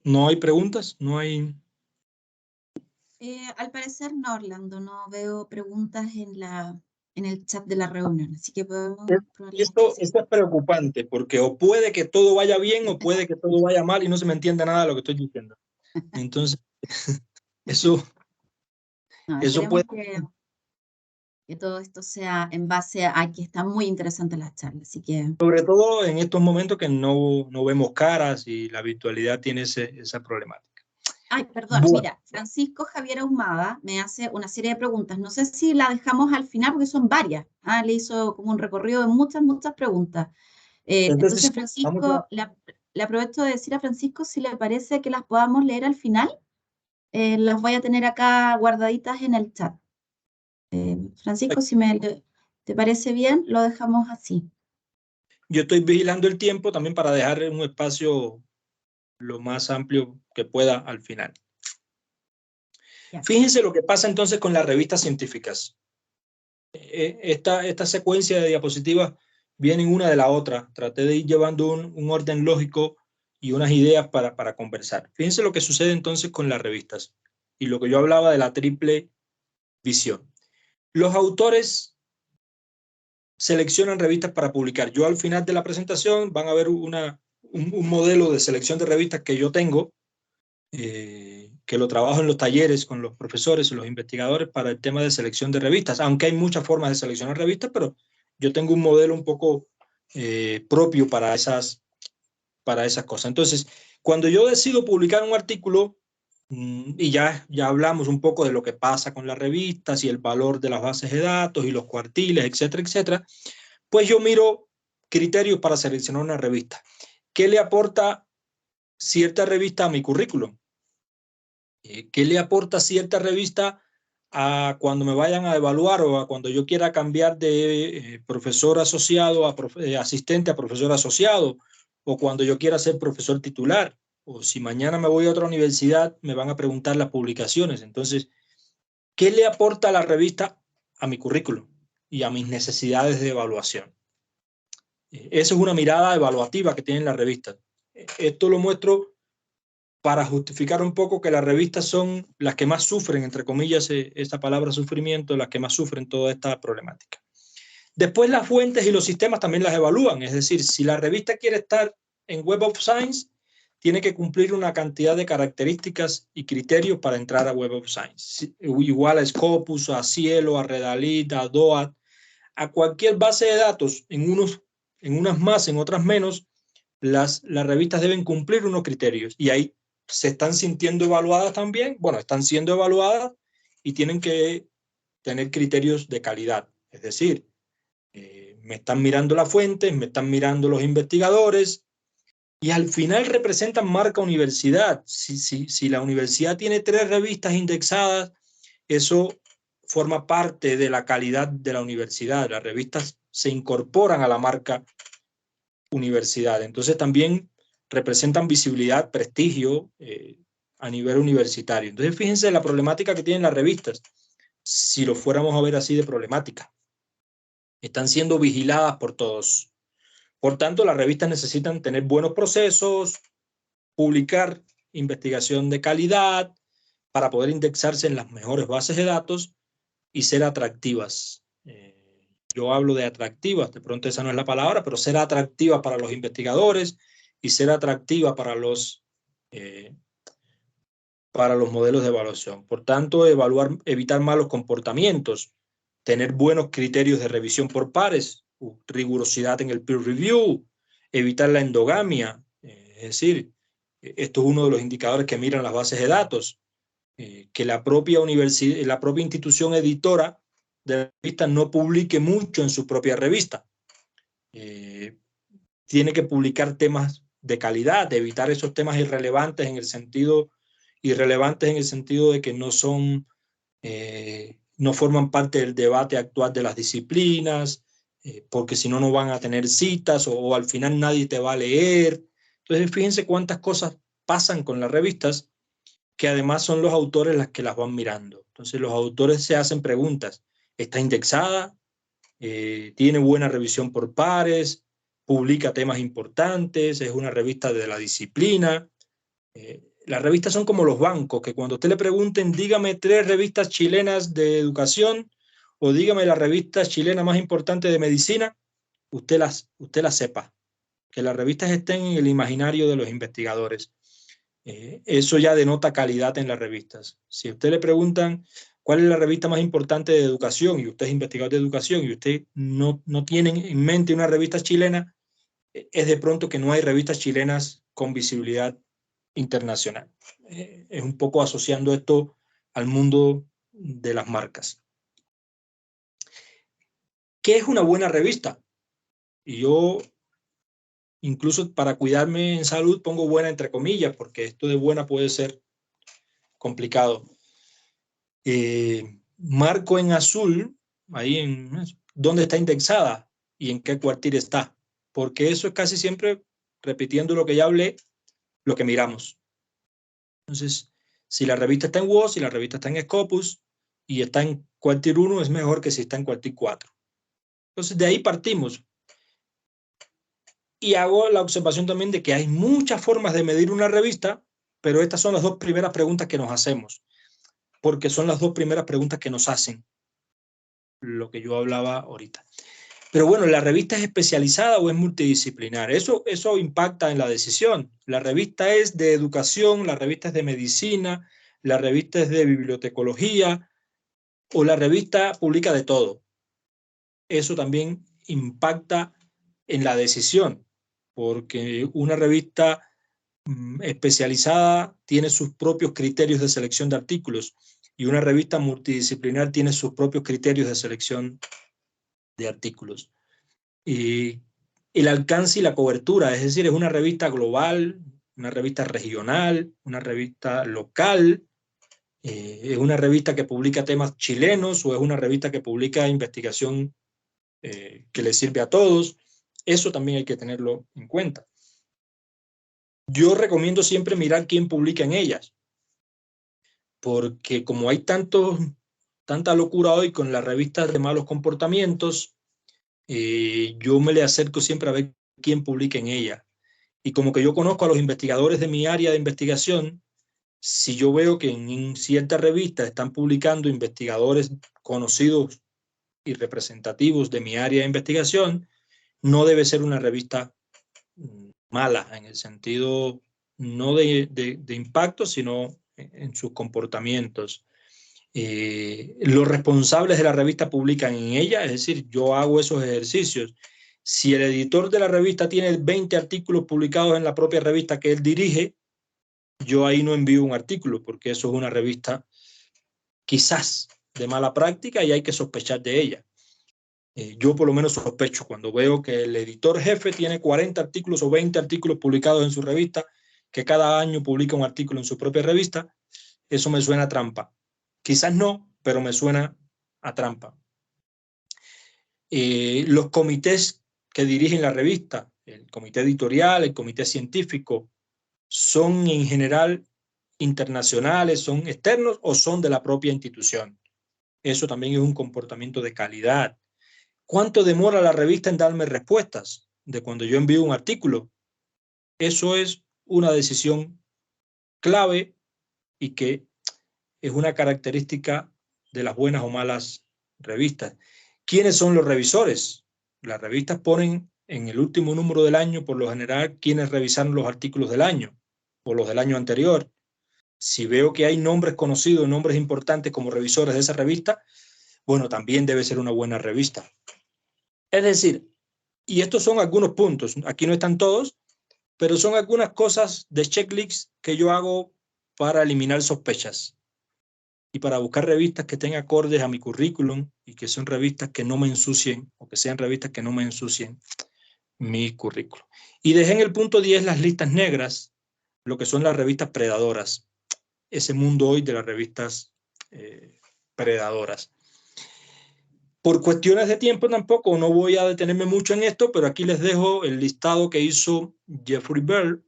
¿No hay preguntas? ¿No hay...? Al parecer no, Orlando, no veo preguntas en el chat de la reunión, así que podemos probablemente Esto seguir. es preocupante, porque o puede que todo vaya bien o puede que todo vaya mal y no se me entienda nada de lo que estoy diciendo. Entonces, eso No, puede... esperemos que todo esto sea en base a que está muy interesante la charla, así que... Sobre todo en estos momentos que no vemos caras y la virtualidad tiene esa problemática. Ay, perdón, Bueno. mira, Francisco Javier Ahumada me hace una serie de preguntas. No sé si la dejamos al final porque son varias. Le hizo como un recorrido de muchas, muchas preguntas. Entonces, Vamos a... Francisco, le aprovecho de decir a Francisco si le parece que las podamos leer al final. Las voy a tener acá guardaditas en el chat. Francisco, si te parece bien, lo dejamos así. Yo estoy vigilando el tiempo también para dejar un espacio lo más amplio que pueda al final. Ya. Fíjense lo que pasa entonces con las revistas científicas. Esta secuencia de diapositivas viene una de la otra. Traté de ir llevando un orden lógico y unas ideas para conversar. Fíjense lo que sucede entonces con las revistas y lo que yo hablaba de la triple visión. Los autores seleccionan revistas para publicar. Yo al final de la presentación van a ver un modelo de selección de revistas que yo tengo, que lo trabajo en los talleres con los profesores y los investigadores para el tema de selección de revistas, aunque hay muchas formas de seleccionar revistas, pero yo tengo un modelo un poco propio para esas cosas. Entonces, cuando yo decido publicar un artículo, y ya hablamos un poco de lo que pasa con las revistas y el valor de las bases de datos y los cuartiles, etcétera, etcétera, pues yo miro criterios para seleccionar una revista. ¿Qué le aporta cierta revista a mi currículum? ¿Qué le aporta cierta revista a cuando me vayan a evaluar o a cuando yo quiera cambiar de profesor asociado a asistente a profesor asociado, o cuando yo quiera ser profesor titular, o si mañana me voy a otra universidad me van a preguntar las publicaciones? Entonces, ¿qué le aporta la revista a mi currículum y a mis necesidades de evaluación? Esa es una mirada evaluativa que tienen las revistas. Esto lo muestro para justificar un poco que las revistas son las que más sufren, entre comillas, esta palabra sufrimiento, las que más sufren toda esta problemática. Después las fuentes y los sistemas también las evalúan, es decir, si la revista quiere estar en Web of Science, tiene que cumplir una cantidad de características y criterios para entrar a Web of Science. Igual a Scopus, a Cielo, a Redalit, a DOAT, a cualquier base de datos, en unas más, en otras menos, las revistas deben cumplir unos criterios y ahí se están sintiendo evaluadas también, bueno, están siendo evaluadas y tienen que tener criterios de calidad, es decir, me están mirando las fuentes, me están mirando los investigadores y al final representan marca universidad. Si la universidad tiene 3 revistas indexadas, eso forma parte de la calidad de la universidad. Las revistas se incorporan a la marca universidad. Entonces también representan visibilidad, prestigio a nivel universitario. Entonces fíjense la problemática que tienen las revistas, si lo fuéramos a ver así de problemática. Están siendo vigiladas por todos. Por tanto, las revistas necesitan tener buenos procesos, publicar investigación de calidad para poder indexarse en las mejores bases de datos y ser atractivas. Yo hablo de atractivas, de pronto esa no es la palabra, pero ser atractiva para los investigadores y ser atractiva para los modelos de evaluación. Por tanto, evitar malos comportamientos, tener buenos criterios de revisión por pares, rigurosidad en el peer review, evitar la endogamia, es decir, esto es uno de los indicadores que miran las bases de datos, que la propia institución editora de la revista no publique mucho en su propia revista. Tiene que publicar temas de calidad, de evitar esos temas irrelevantes en el sentido de que no son, no forman parte del debate actual de las disciplinas, porque si no, no van a tener citas o al final nadie te va a leer. Entonces, fíjense cuántas cosas pasan con las revistas, que además son los autores las que las van mirando. Entonces, los autores se hacen preguntas. ¿Está indexada? ¿Tiene buena revisión por pares? ¿Publica temas importantes? ¿Es una revista de la disciplina? Las revistas son como los bancos, que cuando usted le pregunten, dígame 3 revistas chilenas de educación o dígame la revista chilena más importante de medicina, usted las sepa. Que las revistas estén en el imaginario de los investigadores. Eso ya denota calidad en las revistas. Si a usted le preguntan cuál es la revista más importante de educación y usted es investigador de educación y usted no tiene en mente una revista chilena, es de pronto que no hay revistas chilenas con visibilidad internacional. Es un poco asociando esto al mundo de las marcas. ¿Qué es una buena revista? Y yo, incluso para cuidarme en salud, pongo buena entre comillas, porque esto de buena puede ser complicado. Marco en azul, ahí en dónde está indexada y en qué cuartil está, porque eso es casi siempre, repitiendo lo que ya hablé, lo que miramos. Entonces, si la revista está en WOS, si la revista está en Scopus y está en cuartil 1, es mejor que si está en cuartil 4. Entonces, de ahí partimos. Y hago la observación también de que hay muchas formas de medir una revista, pero estas son las 2 primeras preguntas que nos hacemos, porque son las 2 primeras preguntas que nos hacen, lo que yo hablaba ahorita. Pero bueno, ¿la revista es especializada o es multidisciplinar? Eso impacta en la decisión. La revista es de educación, la revista es de medicina, la revista es de bibliotecología, o la revista publica de todo. Eso también impacta en la decisión, porque una revista especializada tiene sus propios criterios de selección de artículos y una revista multidisciplinar tiene sus propios criterios de selección de artículos. Y el alcance y la cobertura, es decir, es una revista global, una revista regional, una revista local, es una revista que publica temas chilenos o es una revista que publica investigación que le sirve a todos. Eso también hay que tenerlo en cuenta. Yo recomiendo siempre mirar quién publica en ellas, porque como hay tanta locura hoy con las revistas de malos comportamientos, yo me le acerco siempre a ver quién publica en ella. Y como que yo conozco a los investigadores de mi área de investigación, si yo veo que en ciertas revistas están publicando investigadores conocidos y representativos de mi área de investigación, no debe ser una revista mala en el sentido no de impacto, sino en sus comportamientos. Los responsables de la revista publican en ella, es decir, yo hago esos ejercicios. Si el editor de la revista tiene 20 artículos publicados en la propia revista que él dirige, yo ahí no envío un artículo, porque eso es una revista quizás de mala práctica y hay que sospechar de ella. Yo por lo menos sospecho cuando veo que el editor jefe tiene 40 artículos o 20 artículos publicados en su revista, que cada año publica un artículo en su propia revista, eso me suena a trampa. Quizás no, pero me suena a trampa. Los comités que dirigen la revista, el comité editorial, el comité científico, son en general internacionales, son externos o son de la propia institución. Eso también es un comportamiento de calidad. ¿Cuánto demora la revista en darme respuestas de cuando yo envío un artículo? Eso es una decisión clave y que es una característica de las buenas o malas revistas. ¿Quiénes son los revisores? Las revistas ponen en el último número del año, por lo general, quienes revisaron los artículos del año o los del año anterior. Si veo que hay nombres conocidos, nombres importantes como revisores de esa revista, bueno, también debe ser una buena revista. Es decir, y estos son algunos puntos, aquí no están todos, pero son algunas cosas de checklist que yo hago para eliminar sospechas. y para buscar revistas que estén acordes a mi currículum y que son revistas que no me ensucien, o que sean revistas que no me ensucien mi currículum. Y dejé en el punto 10 las listas negras, lo que son las revistas predadoras. Ese mundo hoy de las revistas predadoras. Por cuestiones de tiempo tampoco no voy a detenerme mucho en esto, pero aquí les dejo el listado que hizo Jeffrey Bell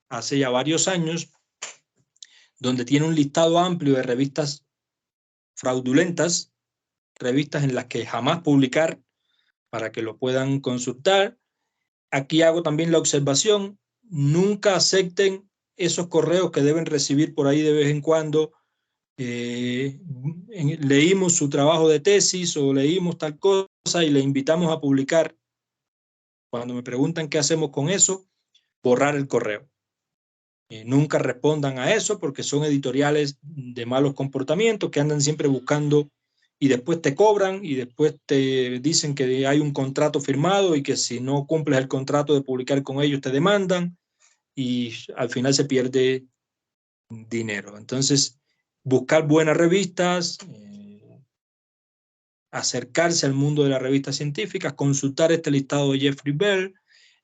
hace ya varios años, donde tiene un listado amplio de revistas fraudulentas, revistas en las que jamás publicar, para que lo puedan consultar. Aquí hago también la observación: nunca acepten esos correos que deben recibir por ahí de vez en cuando. Leímos su trabajo de tesis o leímos tal cosa y le invitamos a publicar. Cuando me preguntan qué hacemos con eso, borrar el correo. Nunca respondan a eso, porque son editoriales de malos comportamientos que andan siempre buscando y después te cobran y después te dicen que hay un contrato firmado y que si no cumples el contrato de publicar con ellos te demandan y al final se pierde dinero. Entonces, buscar buenas revistas, acercarse al mundo de las revistas científicas, consultar este listado de Jeffrey Bell,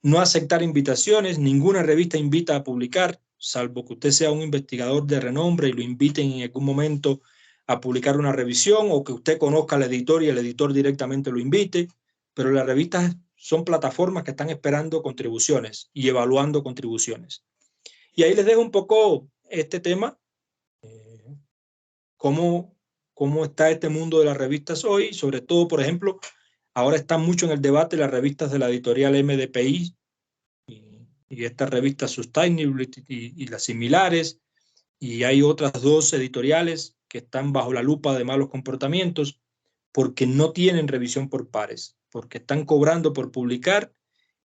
no aceptar invitaciones. Ninguna revista invita a publicar, salvo que usted sea un investigador de renombre y lo inviten en algún momento a publicar una revisión, o que usted conozca al editor y el editor directamente lo invite. Pero las revistas son plataformas que están esperando contribuciones y evaluando contribuciones. Y ahí les dejo un poco este tema, cómo está este mundo de las revistas hoy. Sobre todo, por ejemplo, ahora están mucho en el debate las revistas de la editorial MDPI y estas revistas Sustainability y las similares, y hay otras dos editoriales que están bajo la lupa de malos comportamientos porque no tienen revisión por pares, porque están cobrando por publicar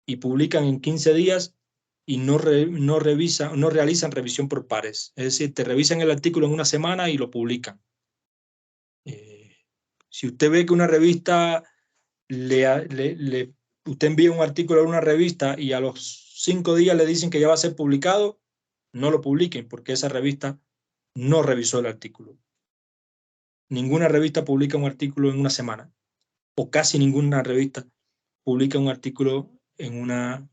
y publican en 15 días y no realizan revisión por pares. Es decir, te revisan el artículo en una semana y lo publican. Si usted ve que una revista usted envía un artículo a una revista y a los 5 días le dicen que ya va a ser publicado, no lo publiquen, porque esa revista no revisó el artículo. Ninguna revista publica un artículo en una semana, o casi ninguna revista publica un artículo en una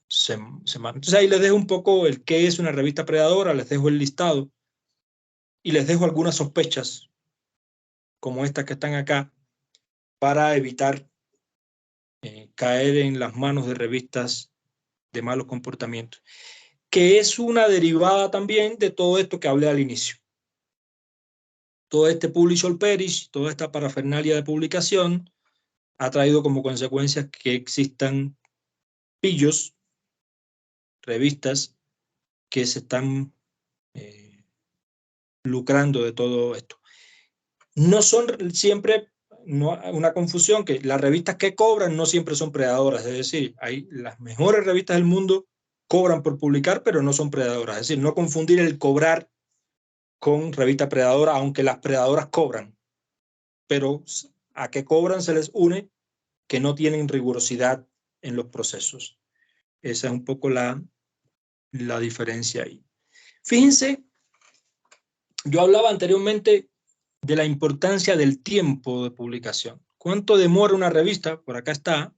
semana. Entonces ahí les dejo un poco el qué es una revista predadora, les dejo el listado y les dejo algunas sospechas como estas que están acá para evitar caer en las manos de revistas de malos comportamientos, que es una derivada también de todo esto que hablé al inicio. Todo este publish or perish, toda esta parafernalia de publicación ha traído como consecuencia que existan pillos, revistas que se están lucrando de todo esto. No son siempre, una confusión, que las revistas que cobran no siempre son predadoras. Es decir, las mejores revistas del mundo cobran por publicar, pero no son predadoras. Es decir, no confundir el cobrar con revista predadora, aunque las predadoras cobran. Pero a que cobran se les une que no tienen rigurosidad en los procesos. Esa es un poco la diferencia ahí. Fíjense, yo hablaba anteriormente de la importancia del tiempo de publicación. ¿Cuánto demora una revista? Por acá está.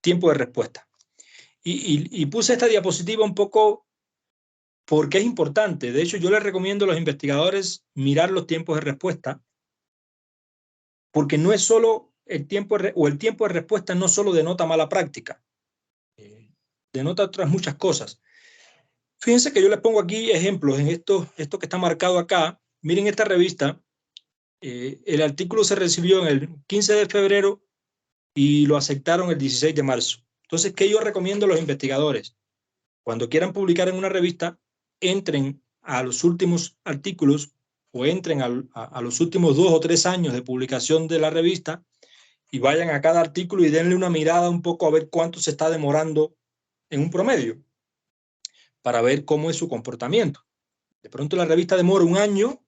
Tiempo de respuesta. Y puse esta diapositiva un poco porque es importante. De hecho, yo les recomiendo a los investigadores mirar los tiempos de respuesta, porque no es solo el tiempo de respuesta no solo denota mala práctica, denota otras muchas cosas. Fíjense que yo les pongo aquí ejemplos en esto que está marcado acá. Miren esta revista. El artículo se recibió en el 15 de febrero y lo aceptaron el 16 de marzo. Entonces, ¿qué yo recomiendo a los investigadores? Cuando quieran publicar en una revista, entren a los últimos artículos o entren a los últimos 2 o 3 años de publicación de la revista y vayan a cada artículo y denle una mirada un poco a ver cuánto se está demorando en un promedio, para ver cómo es su comportamiento. De pronto la revista demora 1 año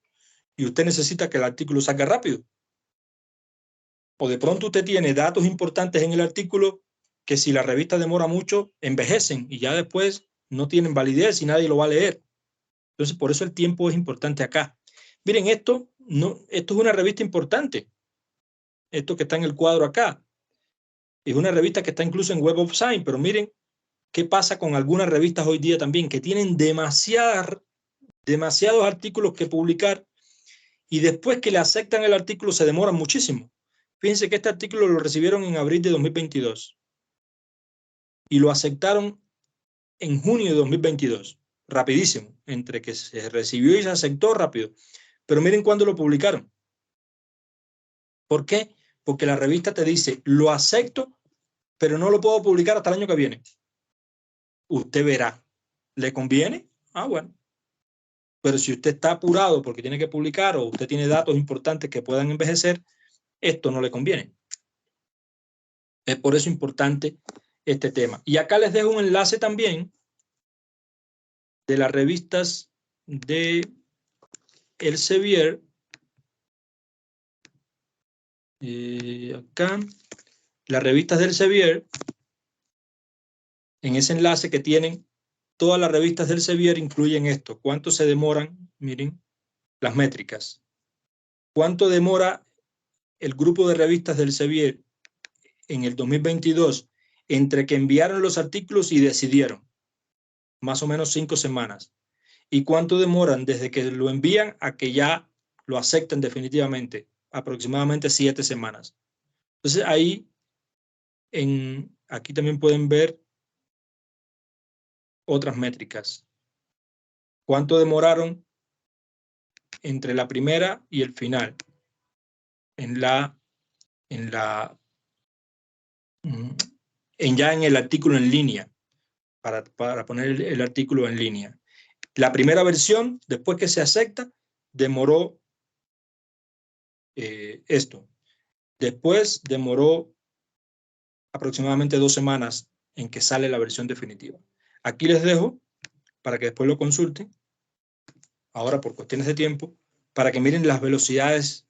y usted necesita que el artículo salga rápido. O de pronto usted tiene datos importantes en el artículo que, si la revista demora mucho, envejecen y ya después no tienen validez y nadie lo va a leer. Entonces, por eso el tiempo es importante acá. Miren, esto es una revista importante. Esto que está en el cuadro acá. Es una revista que está incluso en Web of Science, pero miren qué pasa con algunas revistas hoy día también, que tienen demasiados artículos que publicar y después que le aceptan el artículo se demoran muchísimo. Fíjense que este artículo lo recibieron en abril de 2022 y lo aceptaron en junio de 2022. Rapidísimo, entre que se recibió y se aceptó rápido. Pero miren cuándo lo publicaron. ¿Por qué? Porque la revista te dice, lo acepto, pero no lo puedo publicar hasta el año que viene. Usted verá. ¿Le conviene? Ah, bueno. Pero si usted está apurado porque tiene que publicar o usted tiene datos importantes que puedan envejecer, esto no le conviene. Es por eso importante este tema. Y acá les dejo un enlace también de las revistas de Elsevier. Acá, las revistas de Elsevier, en ese enlace que tienen, todas las revistas del Elsevier incluyen esto. ¿Cuánto se demoran? Miren, las métricas. ¿Cuánto demora el grupo de revistas del Elsevier en el 2022 entre que enviaron los artículos y decidieron? Más o menos 5 semanas. ¿Y cuánto demoran desde que lo envían a que ya lo acepten definitivamente? Aproximadamente 7 semanas. Entonces ahí, aquí también pueden ver otras métricas. ¿Cuánto demoraron entre la primera y el final? Ya en el artículo en línea, para poner el artículo en línea. La primera versión, después que se acepta, demoró esto. Después demoró aproximadamente 2 semanas en que sale la versión definitiva. Aquí les dejo para que después lo consulten, ahora por cuestiones de tiempo, para que miren las velocidades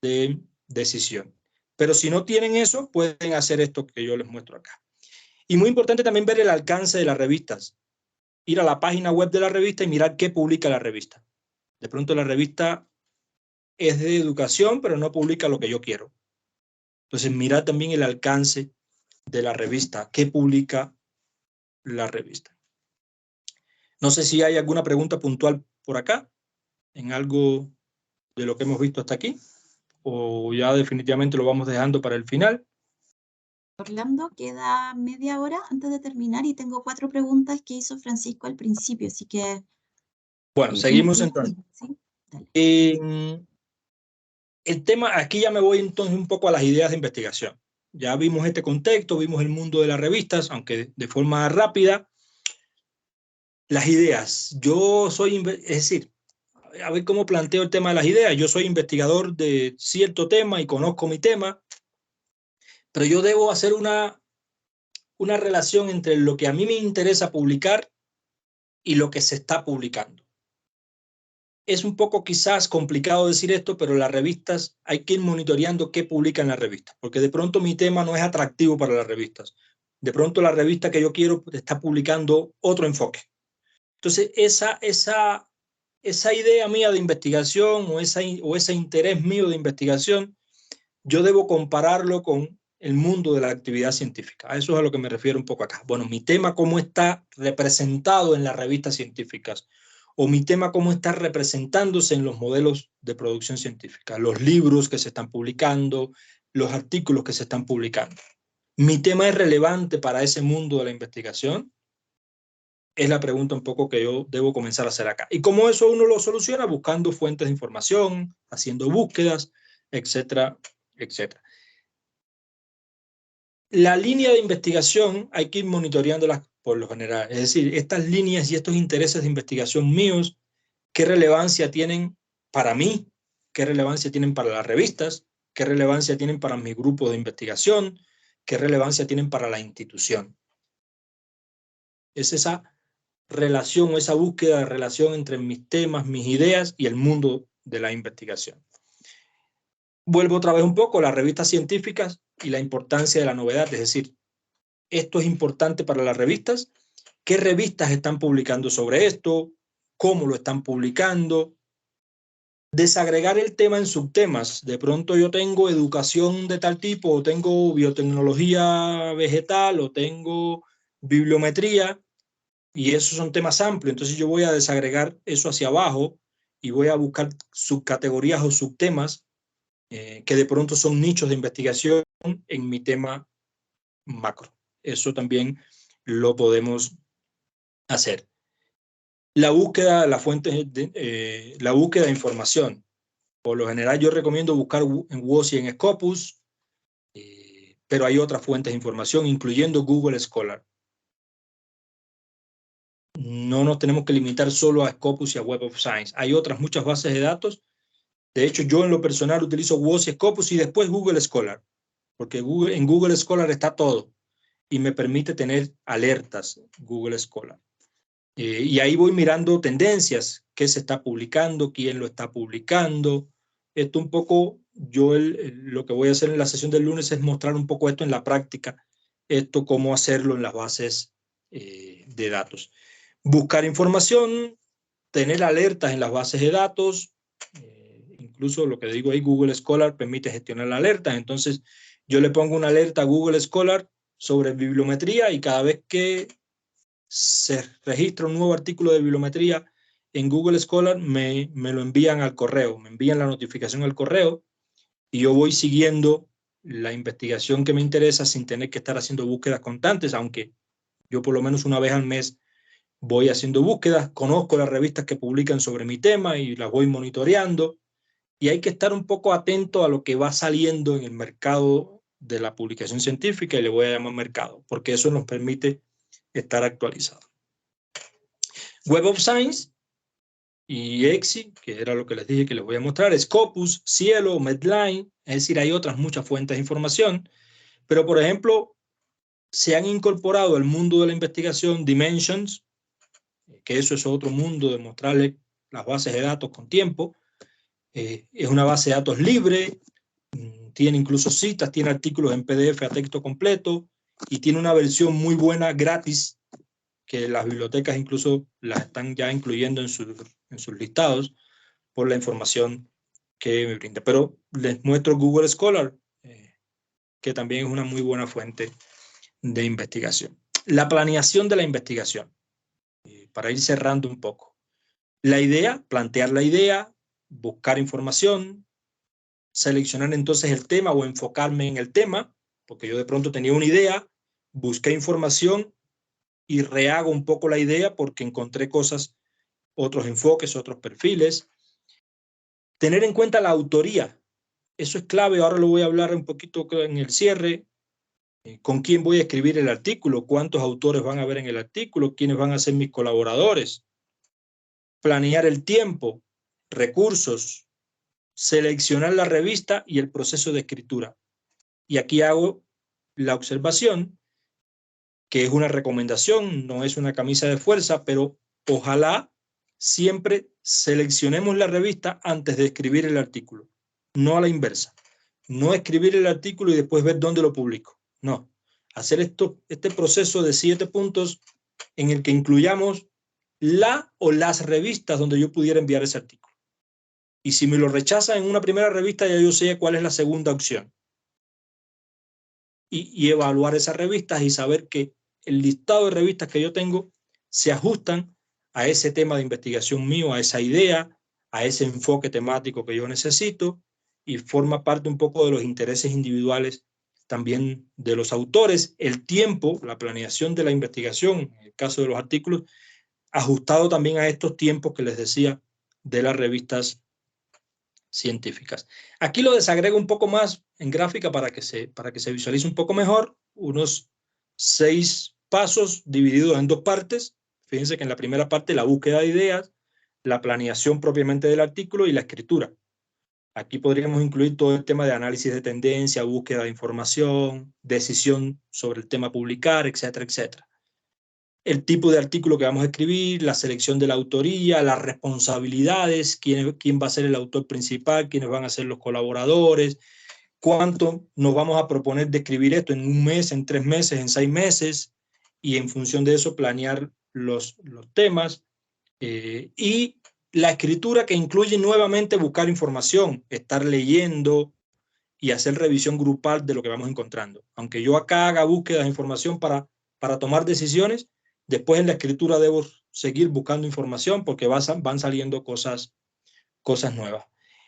de decisión. Pero si no tienen eso, pueden hacer esto que yo les muestro acá. Y muy importante también ver el alcance de las revistas. Ir a la página web de la revista y mirar qué publica la revista. De pronto la revista es de educación, pero no publica lo que yo quiero. Entonces, mirar también el alcance de la revista, qué publica la revista. No sé si hay alguna pregunta puntual por acá, en algo de lo que hemos visto hasta aquí, o ya definitivamente lo vamos dejando para el final. Orlando, queda media hora antes de terminar y tengo 4 preguntas que hizo Francisco al principio, así que... Bueno, seguimos entonces. ¿Sí? Dale. El tema, aquí ya me voy entonces un poco a las ideas de investigación. Ya vimos este contexto, vimos el mundo de las revistas, aunque de forma rápida. Las ideas. Yo soy, es decir, a ver cómo planteo el tema de las ideas. Yo soy investigador de cierto tema y conozco mi tema, pero yo debo hacer una relación entre lo que a mí me interesa publicar y lo que se está publicando. Es un poco quizás complicado decir esto, pero las revistas hay que ir monitoreando qué publican las revistas, porque de pronto mi tema no es atractivo para las revistas. De pronto la revista que yo quiero está publicando otro enfoque. Entonces esa idea mía de investigación o ese interés mío de investigación, yo debo compararlo con el mundo de la actividad científica. A eso es a lo que me refiero un poco acá. Bueno, mi tema cómo está representado en las revistas científicas, o mi tema cómo está representándose en los modelos de producción científica, los libros que se están publicando, los artículos que se están publicando. ¿Mi tema es relevante para ese mundo de la investigación? Es la pregunta un poco que yo debo comenzar a hacer acá. ¿Y cómo eso uno lo soluciona? Buscando fuentes de información, haciendo búsquedas, etcétera, etcétera. La línea de investigación hay que ir monitoreándolas por lo general. Es decir, estas líneas y estos intereses de investigación míos, ¿qué relevancia tienen para mí? ¿Qué relevancia tienen para las revistas? ¿Qué relevancia tienen para mi grupo de investigación? ¿Qué relevancia tienen para la institución? Es esa relación o esa búsqueda de relación entre mis temas, mis ideas y el mundo de la investigación. Vuelvo otra vez un poco a las revistas científicas y la importancia de la novedad, es decir, esto es importante para las revistas. ¿Qué revistas están publicando sobre esto? cómo lo están publicando, desagregar el tema en subtemas. De pronto yo tengo educación de tal tipo, o tengo biotecnología vegetal, o tengo bibliometría, y esos son temas amplios. Entonces yo voy a desagregar eso hacia abajo y voy a buscar subcategorías o subtemas que de pronto son nichos de investigación en mi tema macro. Eso también lo podemos hacer. La búsqueda de las fuentes, la búsqueda de información. Por lo general yo recomiendo buscar en WOS y en Scopus, pero hay otras fuentes de información, incluyendo Google Scholar. No nos tenemos que limitar solo a Scopus y a Web of Science. Hay otras muchas bases de datos. De hecho, yo en lo personal utilizo WOS y Scopus y después Google Scholar, porque en Google Scholar está todo y me permite tener alertas Google Scholar. Y ahí voy mirando tendencias, qué se está publicando, quién lo está publicando. Esto un poco, yo lo que voy a hacer en la sesión del lunes es mostrar un poco esto en la práctica, esto cómo hacerlo en las bases de datos. Buscar información, tener alertas en las bases de datos, incluso lo que digo ahí, Google Scholar permite gestionar la alerta. Entonces yo le pongo una alerta a Google Scholar sobre bibliometría y cada vez que se registra un nuevo artículo de bibliometría en Google Scholar, me lo envían al correo, me envían la notificación al correo y yo voy siguiendo la investigación que me interesa sin tener que estar haciendo búsquedas constantes, aunque yo por lo menos una vez al mes voy haciendo búsquedas, conozco las revistas que publican sobre mi tema y las voy monitoreando, y hay que estar un poco atento a lo que va saliendo en el mercado de la publicación científica, y le voy a llamar mercado, porque eso nos permite estar actualizado. Web of Science y EXI, que era lo que les dije que les voy a mostrar, Scopus, Cielo, Medline, es decir, hay otras muchas fuentes de información, pero por ejemplo, se han incorporado al mundo de la investigación Dimensions, que eso es otro mundo de mostrarle las bases de datos con tiempo. Es una base de datos libre, tiene incluso citas, tiene artículos en PDF a texto completo y tiene una versión muy buena gratis que las bibliotecas incluso las están ya incluyendo en sus listados por la información que me brinda. Pero les muestro Google Scholar, que también es una muy buena fuente de investigación. La planeación de la investigación, para ir cerrando un poco. La idea, plantear la idea, buscar información, seleccionar entonces el tema o enfocarme en el tema, porque yo de pronto tenía una idea, busqué información y rehago un poco la idea porque encontré cosas, otros enfoques, otros perfiles. Tener en cuenta la autoría, eso es clave, ahora lo voy a hablar un poquito en el cierre. ¿Con quién voy a escribir el artículo? ¿Cuántos autores van a haber en el artículo? ¿Quiénes van a ser mis colaboradores? Planear el tiempo, recursos, seleccionar la revista y el proceso de escritura. Y aquí hago la observación, que es una recomendación, no es una camisa de fuerza, pero ojalá siempre seleccionemos la revista antes de escribir el artículo, no a la inversa. No escribir el artículo y después ver dónde lo publico. No, hacer este proceso de 7 puntos en el que incluyamos la o las revistas donde yo pudiera enviar ese artículo. Y si me lo rechazan en una primera revista, ya yo sé cuál es la segunda opción. Y evaluar esas revistas y saber que el listado de revistas que yo tengo se ajustan a ese tema de investigación mío, a esa idea, a ese enfoque temático que yo necesito, y forma parte un poco de los intereses individuales también de los autores. El tiempo, la planeación de la investigación, en el caso de los artículos, ajustado también a estos tiempos que les decía de las revistas científicas. Aquí lo desagrego un poco más en gráfica para que se visualice un poco mejor, unos 6 pasos divididos en 2 partes. Fíjense que en la primera parte la búsqueda de ideas, la planeación propiamente del artículo y la escritura. Aquí podríamos incluir todo el tema de análisis de tendencia, búsqueda de información, decisión sobre el tema a publicar, etcétera, etcétera. El tipo de artículo que vamos a escribir, la selección de la autoría, las responsabilidades, quién va a ser el autor principal, quiénes van a ser los colaboradores, cuánto nos vamos a proponer de escribir esto en 1 mes, en 3 meses, en 6 meses, y en función de eso planear los temas, Y la escritura que incluye nuevamente buscar información, estar leyendo y hacer revisión grupal de lo que vamos encontrando. Aunque yo acá haga búsqueda de información para tomar decisiones, después en la escritura debo seguir buscando información porque van saliendo cosas nuevas.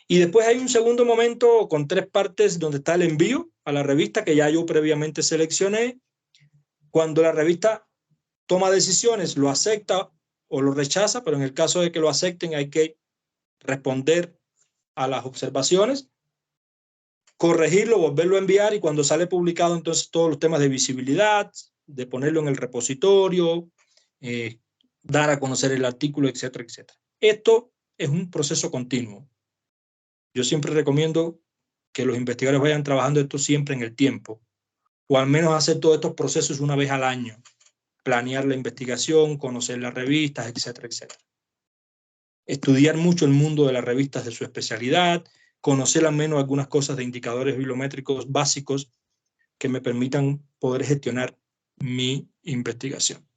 Y después hay un segundo momento con 3 partes donde está el envío a la revista que ya yo previamente seleccioné. Cuando la revista toma decisiones, lo acepta o lo rechaza, pero en el caso de que lo acepten hay que responder a las observaciones, corregirlo, volverlo a enviar y cuando sale publicado entonces todos los temas de visibilidad, de ponerlo en el repositorio, dar a conocer el artículo, etcétera, etcétera. Esto es un proceso continuo. Yo siempre recomiendo que los investigadores vayan trabajando esto siempre en el tiempo, o al menos hacer todos estos procesos una vez al año, planear la investigación, conocer las revistas, etcétera, etcétera. Estudiar mucho el mundo de las revistas de su especialidad, conocer al menos algunas cosas de indicadores bibliométricos básicos que me permitan poder gestionar mi investigación.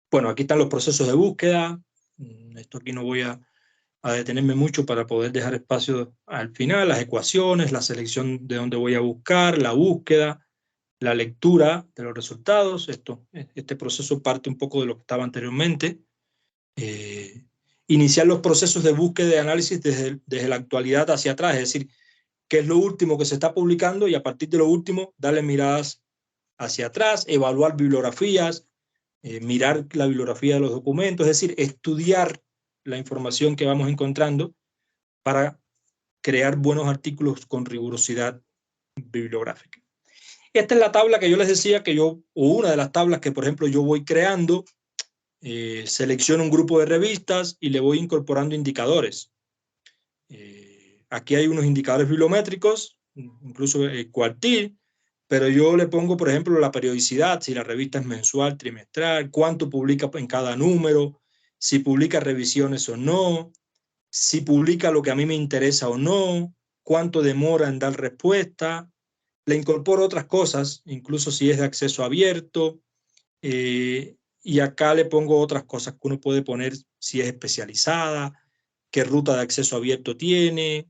Bueno, aquí están los procesos de búsqueda. Esto aquí no voy a detenerme mucho para poder dejar espacio al final. Las ecuaciones, la selección de dónde voy a buscar, la búsqueda, la lectura de los resultados. Este proceso parte un poco de lo que estaba anteriormente. Iniciar los procesos de búsqueda y de análisis desde la actualidad hacia atrás, es decir, qué es lo último que se está publicando y a partir de lo último darle miradas hacia atrás, evaluar bibliografías, mirar la bibliografía de los documentos, es decir, estudiar la información que vamos encontrando para crear buenos artículos con rigurosidad bibliográfica. Esta es la tabla que yo les decía o una de las tablas que, por ejemplo, yo voy creando. Selecciono un grupo de revistas y le voy incorporando indicadores. Aquí hay unos indicadores bibliométricos, incluso el cuartil, pero yo le pongo, por ejemplo, la periodicidad, si la revista es mensual, trimestral, cuánto publica en cada número, si publica revisiones o no, si publica lo que a mí me interesa o no, cuánto demora en dar respuesta. Le incorporo otras cosas, incluso si es de acceso abierto, y acá le pongo otras cosas que uno puede poner, si es especializada, qué ruta de acceso abierto tiene,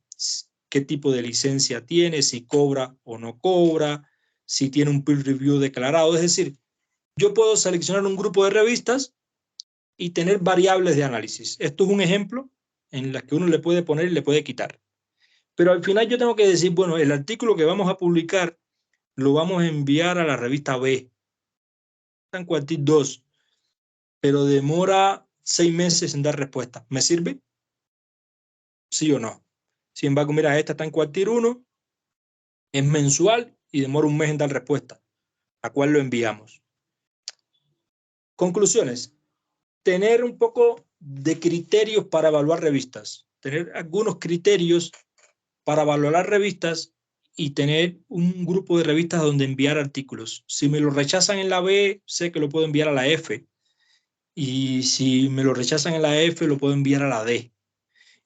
qué tipo de licencia tiene, si cobra o no cobra, si tiene un peer review declarado. Es decir, yo puedo seleccionar un grupo de revistas y tener variables de análisis. Esto es un ejemplo en las que uno le puede poner y le puede quitar. Pero al final yo tengo que decir, bueno, el artículo que vamos a publicar lo vamos a enviar a la revista B, en cuartil 2, pero demora 6 meses en dar respuesta. ¿Me sirve? ¿Sí o no? Sin embargo, mira, esta está en cuartil 1, es mensual y demora 1 mes en dar respuesta. ¿A cuál lo enviamos? Conclusiones. Tener un poco de criterios para evaluar revistas. Tener algunos criterios para valorar revistas y tener un grupo de revistas donde enviar artículos. Si me lo rechazan en la B, sé que lo puedo enviar a la F. Y si me lo rechazan en la F, lo puedo enviar a la D.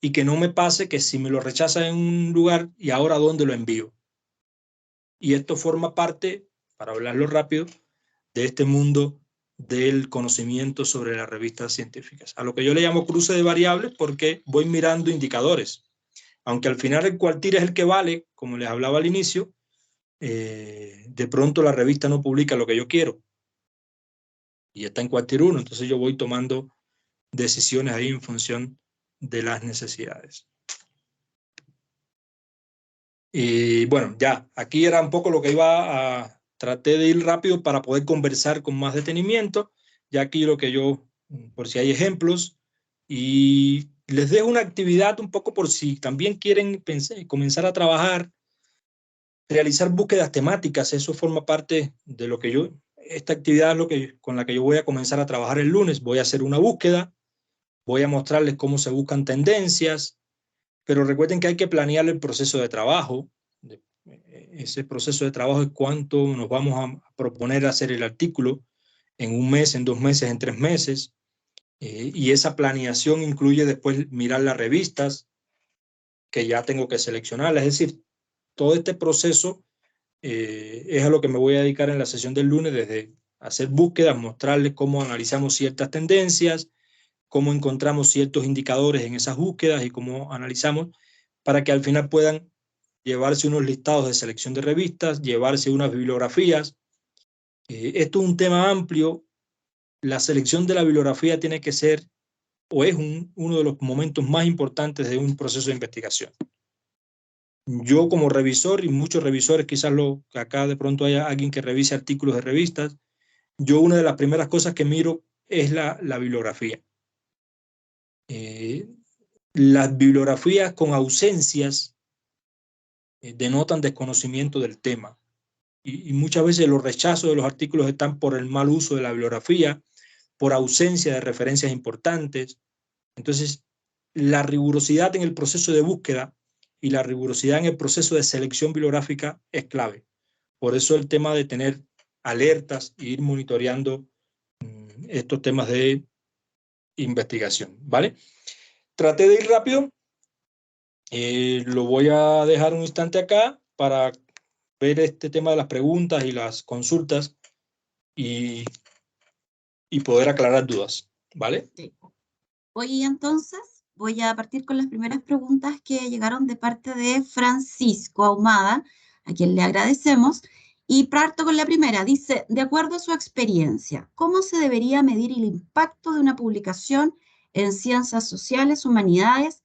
Y que no me pase que si me lo rechazan en un lugar, ¿y ahora dónde lo envío? Y esto forma parte, para hablarlo rápido, de este mundo del conocimiento sobre las revistas científicas. A lo que yo le llamo cruce de variables porque voy mirando indicadores. Aunque al final el cuartil es el que vale, como les hablaba al inicio, de pronto la revista no publica lo que yo quiero. Y está en cuartil 1, entonces yo voy tomando decisiones ahí en función de las necesidades. Y bueno, ya, aquí era un poco lo que iba a... Traté de ir rápido para poder conversar con más detenimiento, ya aquí lo que yo, por si hay ejemplos, y les dejo una actividad un poco por si también quieren comenzar a trabajar, realizar búsquedas temáticas. Eso forma parte de lo que esta actividad es con la que yo voy a comenzar a trabajar el lunes. Voy a hacer una búsqueda, voy a mostrarles cómo se buscan tendencias, pero recuerden que hay que planear el proceso de trabajo. Ese proceso de trabajo es cuánto nos vamos a proponer hacer el artículo en 1 mes, en 2 meses, en 3 meses. Y esa planeación incluye después mirar las revistas que ya tengo que seleccionar. Es decir, todo este proceso es a lo que me voy a dedicar en la sesión del lunes desde hacer búsquedas, mostrarles cómo analizamos ciertas tendencias, cómo encontramos ciertos indicadores en esas búsquedas y cómo analizamos para que al final puedan llevarse unos listados de selección de revistas, llevarse unas bibliografías. Esto es un tema amplio. La selección de la bibliografía tiene que ser o es uno de los momentos más importantes de un proceso de investigación. Yo como revisor, y muchos revisores, quizás acá de pronto haya alguien que revise artículos de revistas, yo una de las primeras cosas que miro es la bibliografía. Las bibliografías con ausencias denotan desconocimiento del tema. Y muchas veces los rechazos de los artículos están por el mal uso de la bibliografía, por ausencia de referencias importantes. Entonces, la rigurosidad en el proceso de búsqueda y la rigurosidad en el proceso de selección bibliográfica es clave. Por eso el tema de tener alertas e ir monitoreando estos temas de investigación, ¿vale? Traté de ir rápido. Lo voy a dejar un instante acá para ver este tema de las preguntas y las consultas y poder aclarar dudas, ¿vale? Sí. Hoy entonces voy a partir con las primeras preguntas que llegaron de parte de Francisco Ahumada, a quien le agradecemos. Y parto con la primera. Dice, de acuerdo a su experiencia, ¿cómo se debería medir el impacto de una publicación en ciencias sociales, humanidades?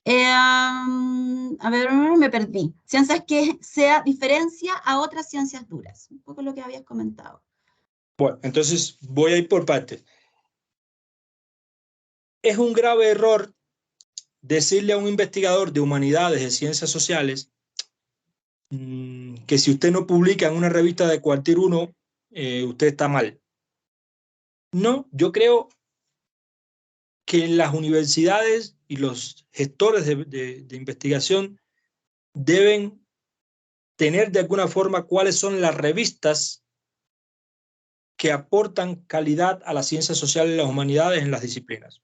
A ver, me perdí. Ciencias que sea diferencia a otras ciencias duras. Un poco lo que habías comentado. Bueno, entonces voy a ir por partes. Es un grave error decirle a un investigador de humanidades, de ciencias sociales, que si usted no publica en una revista de cuartil 1, usted está mal. No, yo creo que las universidades y los gestores de investigación deben tener de alguna forma cuáles son las revistas que aportan calidad a las ciencias sociales y las humanidades en las disciplinas.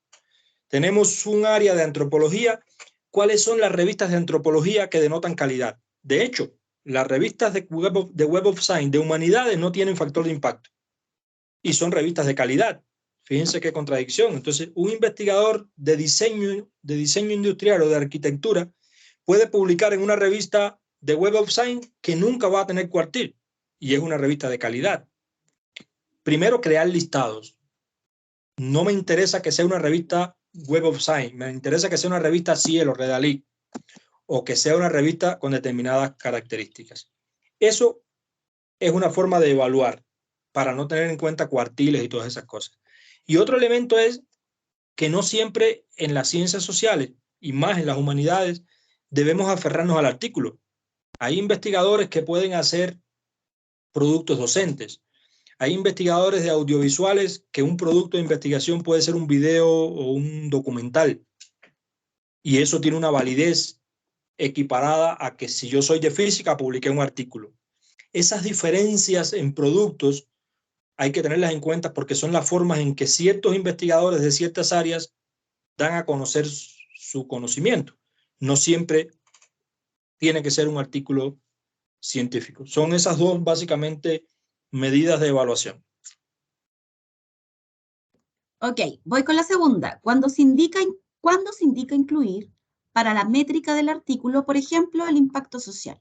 Tenemos un área de antropología. ¿Cuáles son las revistas de antropología que denotan calidad? De hecho, las revistas de Web of Science de humanidades no tienen factor de impacto y son revistas de calidad. Fíjense qué contradicción. Entonces, un investigador de diseño industrial o de arquitectura puede publicar en una revista de Web of Science que nunca va a tener cuartil y es una revista de calidad. Primero, crear listados. No me interesa que sea una revista Web of Science, me interesa que sea una revista Cielo, Redalí, o que sea una revista con determinadas características. Eso es una forma de evaluar para no tener en cuenta cuartiles y todas esas cosas. Y otro elemento es que no siempre en las ciencias sociales y más en las humanidades debemos aferrarnos al artículo. Hay investigadores que pueden hacer productos docentes. Hay investigadores de audiovisuales que un producto de investigación puede ser un video o un documental. Y eso tiene una validez equiparada a que si yo soy de física, publiqué un artículo. Esas diferencias en productos hay que tenerlas en cuenta porque son las formas en que ciertos investigadores de ciertas áreas dan a conocer su conocimiento. No siempre tiene que ser un artículo científico. Son esas dos, básicamente, medidas de evaluación. Ok, voy con la segunda. Cuando se indica incluir para la métrica del artículo, por ejemplo, el impacto social.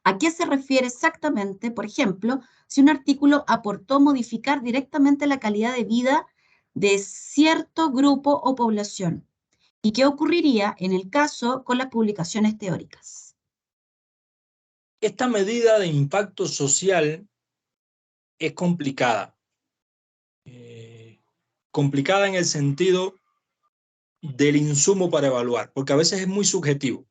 ¿A qué se refiere exactamente, por ejemplo, si un artículo aportó modificar directamente la calidad de vida de cierto grupo o población? ¿Y qué ocurriría en el caso con las publicaciones teóricas? Esta medida de impacto social es complicada. Complicada en el sentido del insumo para evaluar, porque a veces es muy subjetivo.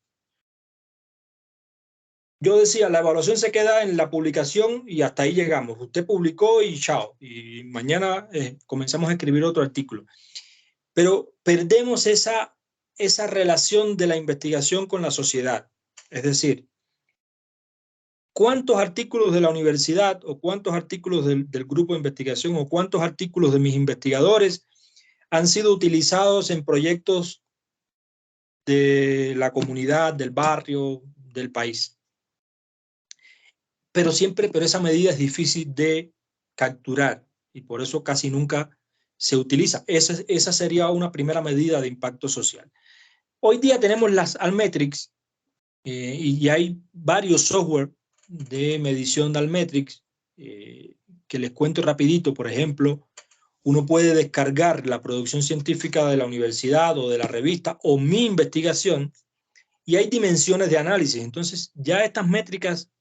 Yo decía, la evaluación se queda en la publicación y hasta ahí llegamos. Usted publicó y chao. Y mañana comenzamos a escribir otro artículo. Pero perdemos esa relación de la investigación con la sociedad. Es decir, ¿cuántos artículos de la universidad o cuántos artículos del grupo de investigación o cuántos artículos de mis investigadores han sido utilizados en proyectos de la comunidad, del barrio, del país? Pero esa medida es difícil de capturar y por eso casi nunca se utiliza. Esa sería una primera medida de impacto social. Hoy día tenemos las Altmetrics y hay varios software de medición de Altmetrics que les cuento rapidito. Por ejemplo, uno puede descargar la producción científica de la universidad o de la revista o mi investigación y hay dimensiones de análisis. Entonces ya estas métricas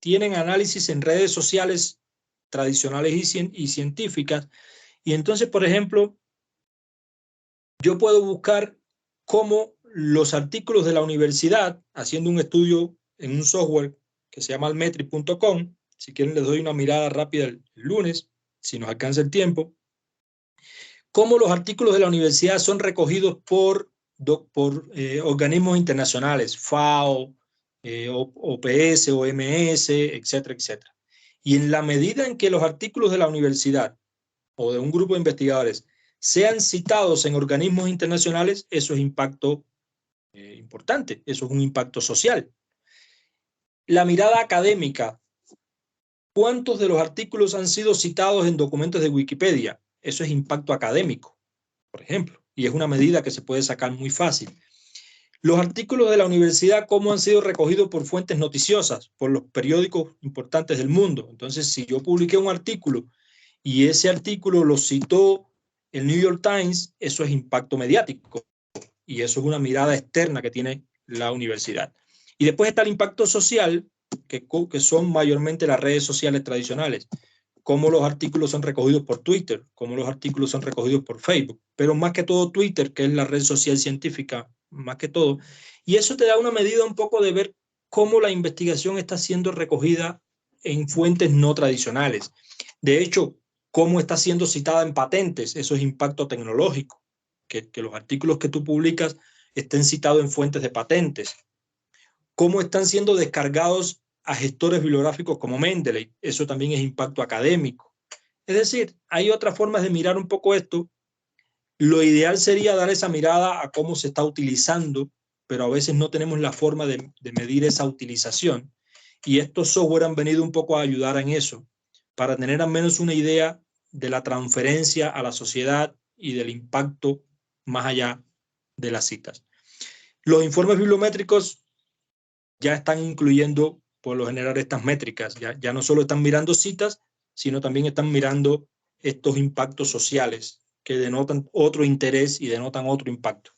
tienen análisis en redes sociales tradicionales y científicas. Y entonces, por ejemplo, yo puedo buscar cómo los artículos de la universidad, haciendo un estudio en un software que se llama altmetric.com, si quieren les doy una mirada rápida el lunes, si nos alcanza el tiempo, cómo los artículos de la universidad son recogidos por organismos internacionales, FAO, OPS, OMS, etcétera, etcétera. Y en la medida en que los artículos de la universidad o de un grupo de investigadores sean citados en organismos internacionales, eso es impacto importante, eso es un impacto social. La mirada académica, ¿cuántos de los artículos han sido citados en documentos de Wikipedia? Eso es impacto académico, por ejemplo, y es una medida que se puede sacar muy fácil. Los artículos de la universidad, ¿cómo han sido recogidos por fuentes noticiosas, por los periódicos importantes del mundo? Entonces, si yo publiqué un artículo y ese artículo lo citó el New York Times, eso es impacto mediático y eso es una mirada externa que tiene la universidad. Y después está el impacto social, que son mayormente las redes sociales tradicionales, cómo los artículos son recogidos por Twitter, cómo los artículos son recogidos por Facebook, pero más que todo Twitter, que es la red social científica, más que todo. Y eso te da una medida un poco de ver cómo la investigación está siendo recogida en fuentes no tradicionales. De hecho, cómo está siendo citada en patentes, eso es impacto tecnológico, que los artículos que tú publicas estén citados en fuentes de patentes. Cómo están siendo descargados a gestores bibliográficos como Mendeley, eso también es impacto académico. Es decir, hay otras formas de mirar un poco esto. Lo ideal sería dar esa mirada a cómo se está utilizando, pero a veces no tenemos la forma de medir esa utilización. Y estos software han venido un poco a ayudar en eso, para tener al menos una idea de la transferencia a la sociedad y del impacto más allá de las citas. Los informes bibliométricos ya están incluyendo por lo general estas métricas, ya no solo están mirando citas, sino también están mirando estos impactos sociales que denotan otro interés y denotan otro impacto.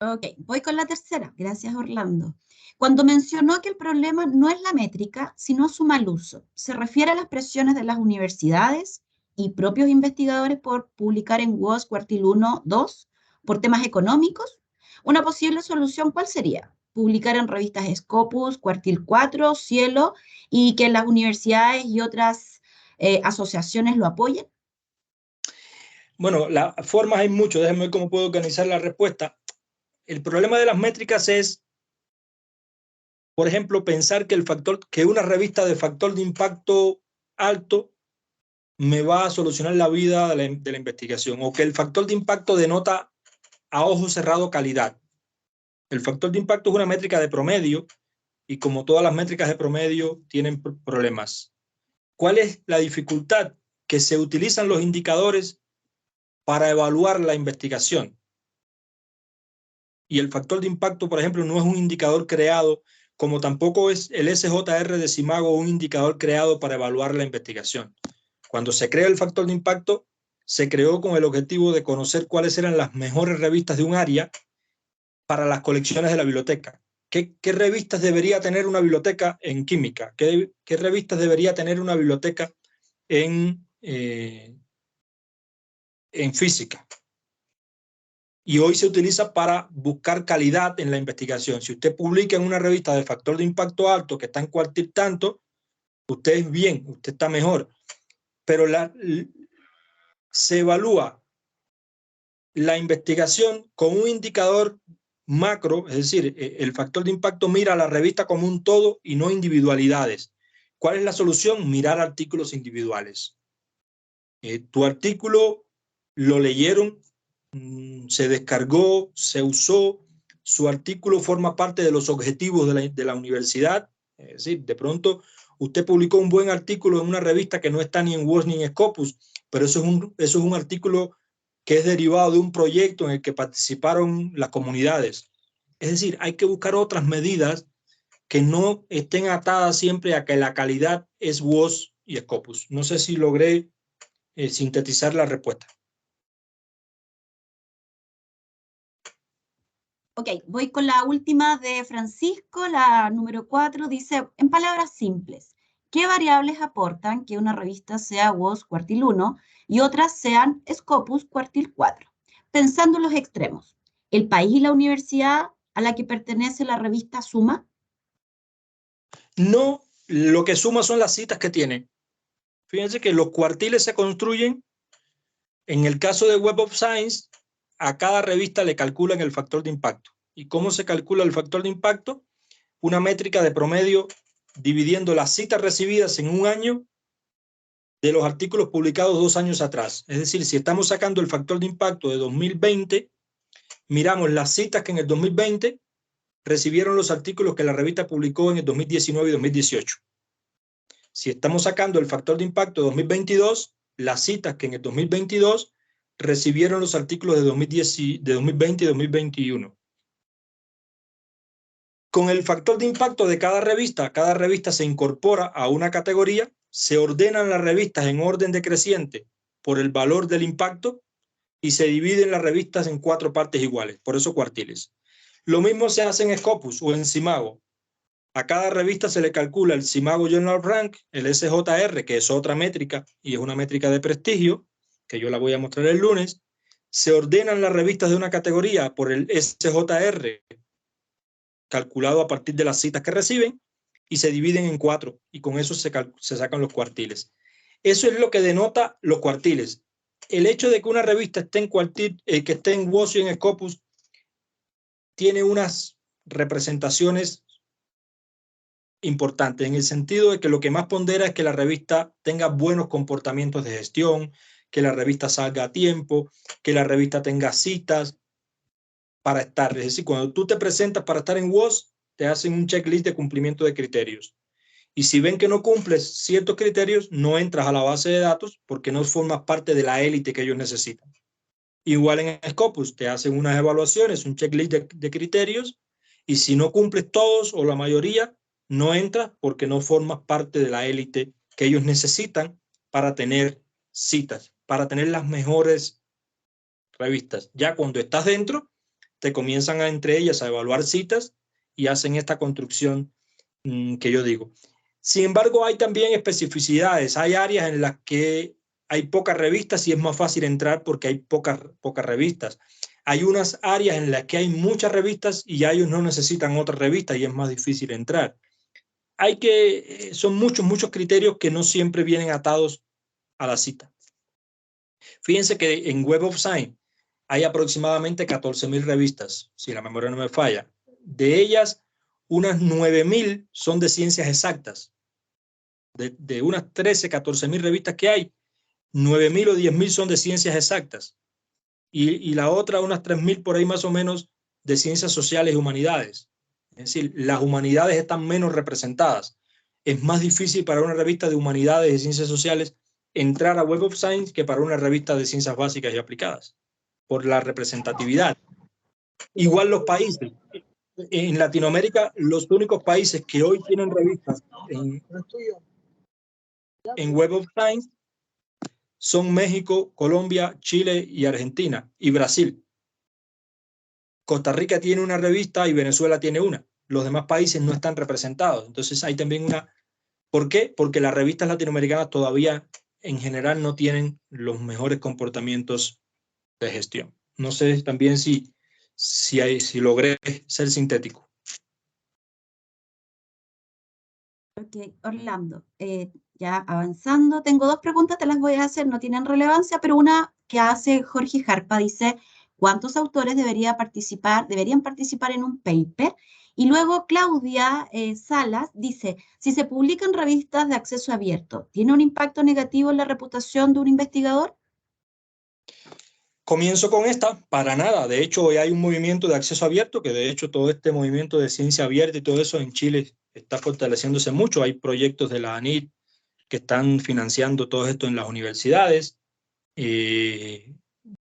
Ok, voy con la tercera. Gracias, Orlando. Cuando mencionó que el problema no es la métrica, sino su mal uso, ¿se refiere a las presiones de las universidades y propios investigadores por publicar en WOS Cuartil 1, 2 por temas económicos? Una posible solución, ¿cuál sería? Publicar en revistas Scopus, Cuartil 4, Cielo, y que las universidades y otras asociaciones lo apoyen. Bueno, las formas hay mucho. Déjenme ver cómo puedo organizar la respuesta. El problema de las métricas es, por ejemplo, pensar que una revista de factor de impacto alto me va a solucionar la vida de la investigación, o que el factor de impacto denota a ojo cerrado calidad. El factor de impacto es una métrica de promedio y como todas las métricas de promedio tienen problemas. ¿Cuál es la dificultad? Que se utilizan los indicadores para evaluar la investigación. Y el factor de impacto, por ejemplo, no es un indicador creado, como tampoco es el SJR de Simago un indicador creado para evaluar la investigación. Cuando se crea el factor de impacto, se creó con el objetivo de conocer cuáles eran las mejores revistas de un área para las colecciones de la biblioteca. ¿Qué revistas debería tener una biblioteca en química? ¿Qué revistas debería tener una biblioteca en física? Y hoy se utiliza para buscar calidad en la investigación. Si usted publica en una revista de factor de impacto alto que está en cuartil tanto, usted es bien, usted está mejor. Pero se evalúa la investigación con un indicador macro, es decir, el factor de impacto mira a la revista como un todo y no individualidades. ¿Cuál es la solución? Mirar artículos individuales. Tu artículo lo leyeron, se descargó, se usó, su artículo forma parte de los objetivos de la universidad. Es decir, de pronto Usted publicó un buen artículo en una revista que no está ni en WOS ni en Scopus, pero eso es un artículo que es derivado de un proyecto en el que participaron las comunidades. Es decir, hay que buscar otras medidas que no estén atadas siempre a que la calidad es WOS y Scopus. No sé si logré sintetizar la respuesta. Ok, voy con la última de Francisco, la número 4, dice, en palabras simples, ¿qué variables aportan que una revista sea WOS cuartil 1 y otras sean Scopus cuartil 4? Pensando en los extremos, ¿el país y la universidad a la que pertenece la revista suma? No, lo que suma son las citas que tiene. Fíjense que los cuartiles se construyen, en el caso de Web of Science, a cada revista le calculan el factor de impacto. ¿Y cómo se calcula el factor de impacto? Una métrica de promedio dividiendo las citas recibidas en un año de los artículos publicados 2 años atrás. Es decir, si estamos sacando el factor de impacto de 2020, miramos las citas que en el 2020 recibieron los artículos que la revista publicó en el 2019 y 2018. Si estamos sacando el factor de impacto de 2022, las citas que en el 2022 recibieron los artículos de 2020 y 2021. Con el factor de impacto de cada revista se incorpora a una categoría, se ordenan las revistas en orden decreciente por el valor del impacto y se dividen las revistas en 4 partes iguales, por eso cuartiles. Lo mismo se hace en Scopus o en Simago. A cada revista se le calcula el Simago Journal Rank, el SJR, que es otra métrica y es una métrica de prestigio, que yo la voy a mostrar el lunes. Se ordenan las revistas de una categoría por el SJR, calculado a partir de las citas que reciben, y se dividen en 4, y con eso se sacan los cuartiles. Eso es lo que denota los cuartiles. El hecho de que una revista esté en cuartil, que esté en WOS y en Scopus, tiene unas representaciones importantes, en el sentido de que lo que más pondera es que la revista tenga buenos comportamientos de gestión, que la revista salga a tiempo, que la revista tenga citas para estar. Es decir, cuando tú te presentas para estar en WOS, te hacen un checklist de cumplimiento de criterios. Y si ven que no cumples ciertos criterios, no entras a la base de datos porque no formas parte de la élite que ellos necesitan. Igual en Scopus, te hacen unas evaluaciones, un checklist de criterios, y si no cumples todos o la mayoría, no entras porque no formas parte de la élite que ellos necesitan para tener citas, para tener las mejores revistas. Ya cuando estás dentro, te comienzan entre ellas a evaluar citas y hacen esta construcción que yo digo. Sin embargo, hay también especificidades. Hay áreas en las que hay pocas revistas y es más fácil entrar porque hay pocas revistas. Hay unas áreas en las que hay muchas revistas y ya ellos no necesitan otras revistas y es más difícil entrar. Son muchos criterios que no siempre vienen atados a la cita. Fíjense que en Web of Science hay aproximadamente 14.000 revistas, si la memoria no me falla. De ellas, unas 9.000 son de ciencias exactas. De unas 14.000 revistas que hay, 9.000 o 10.000 son de ciencias exactas. Y la otra, unas 3.000 por ahí más o menos, de ciencias sociales y humanidades. Es decir, las humanidades están menos representadas. Es más difícil para una revista de humanidades y ciencias sociales entrar a Web of Science que para una revista de ciencias básicas y aplicadas, por la representatividad. Igual los países. En Latinoamérica, los únicos países que hoy tienen revistas en Web of Science son México, Colombia, Chile y Argentina y Brasil. Costa Rica tiene una revista y Venezuela tiene una. Los demás países no están representados. Entonces hay también una... ¿Por qué? Porque las revistas latinoamericanas todavía en general no tienen los mejores comportamientos de gestión. No sé también si logré ser sintético. Ok, Orlando, ya avanzando, tengo 2 preguntas, te las voy a hacer, no tienen relevancia, pero una que hace Jorge Jarpa dice, ¿cuántos autores deberían participar en un paper? Y luego Claudia Salas dice, si se publican revistas de acceso abierto, ¿tiene un impacto negativo en la reputación de un investigador? Comienzo con esta, para nada. De hecho, hoy hay un movimiento de acceso abierto, que de hecho todo este movimiento de ciencia abierta y todo eso en Chile está fortaleciéndose mucho. Hay proyectos de la ANIT que están financiando todo esto en las universidades.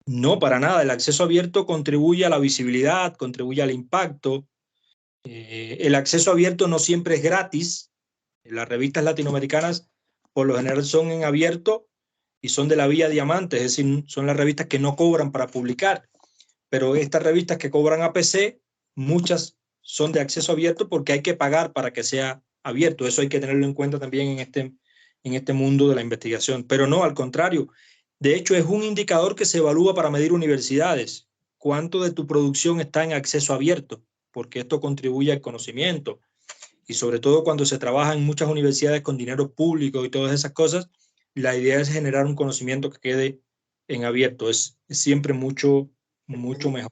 No, para nada. El acceso abierto contribuye a la visibilidad, contribuye al impacto. El acceso abierto no siempre es gratis. Las revistas latinoamericanas por lo general son en abierto y son de la vía diamante, es decir, son las revistas que no cobran para publicar. Pero estas revistas que cobran APC, muchas son de acceso abierto porque hay que pagar para que sea abierto. Eso hay que tenerlo en cuenta también en este mundo de la investigación. Pero no, al contrario. De hecho, es un indicador que se evalúa para medir universidades. ¿Cuánto de tu producción está en acceso abierto? Porque esto contribuye al conocimiento. Y sobre todo cuando se trabaja en muchas universidades con dinero público y todas esas cosas, la idea es generar un conocimiento que quede en abierto. Es siempre mucho mejor.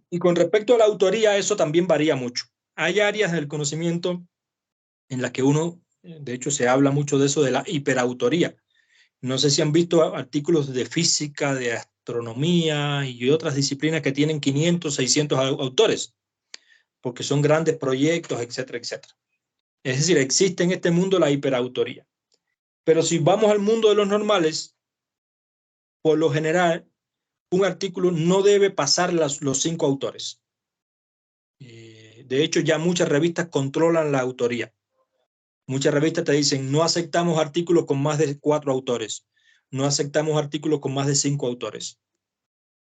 Y con respecto a la autoría, eso también varía mucho. Hay áreas del conocimiento en las que uno, de hecho se habla mucho de eso, de la hiperautoría. No sé si han visto artículos de física, de astronomía y otras disciplinas que tienen 500, 600 autores, porque son grandes proyectos, etcétera, etcétera. Es decir, existe en este mundo la hiperautoría. Pero si vamos al mundo de los normales, por lo general, un artículo no debe pasar los 5 autores. De hecho, ya muchas revistas controlan la autoría. Muchas revistas te dicen, no aceptamos artículos con más de 4 autores. No aceptamos artículos con más de 5 autores.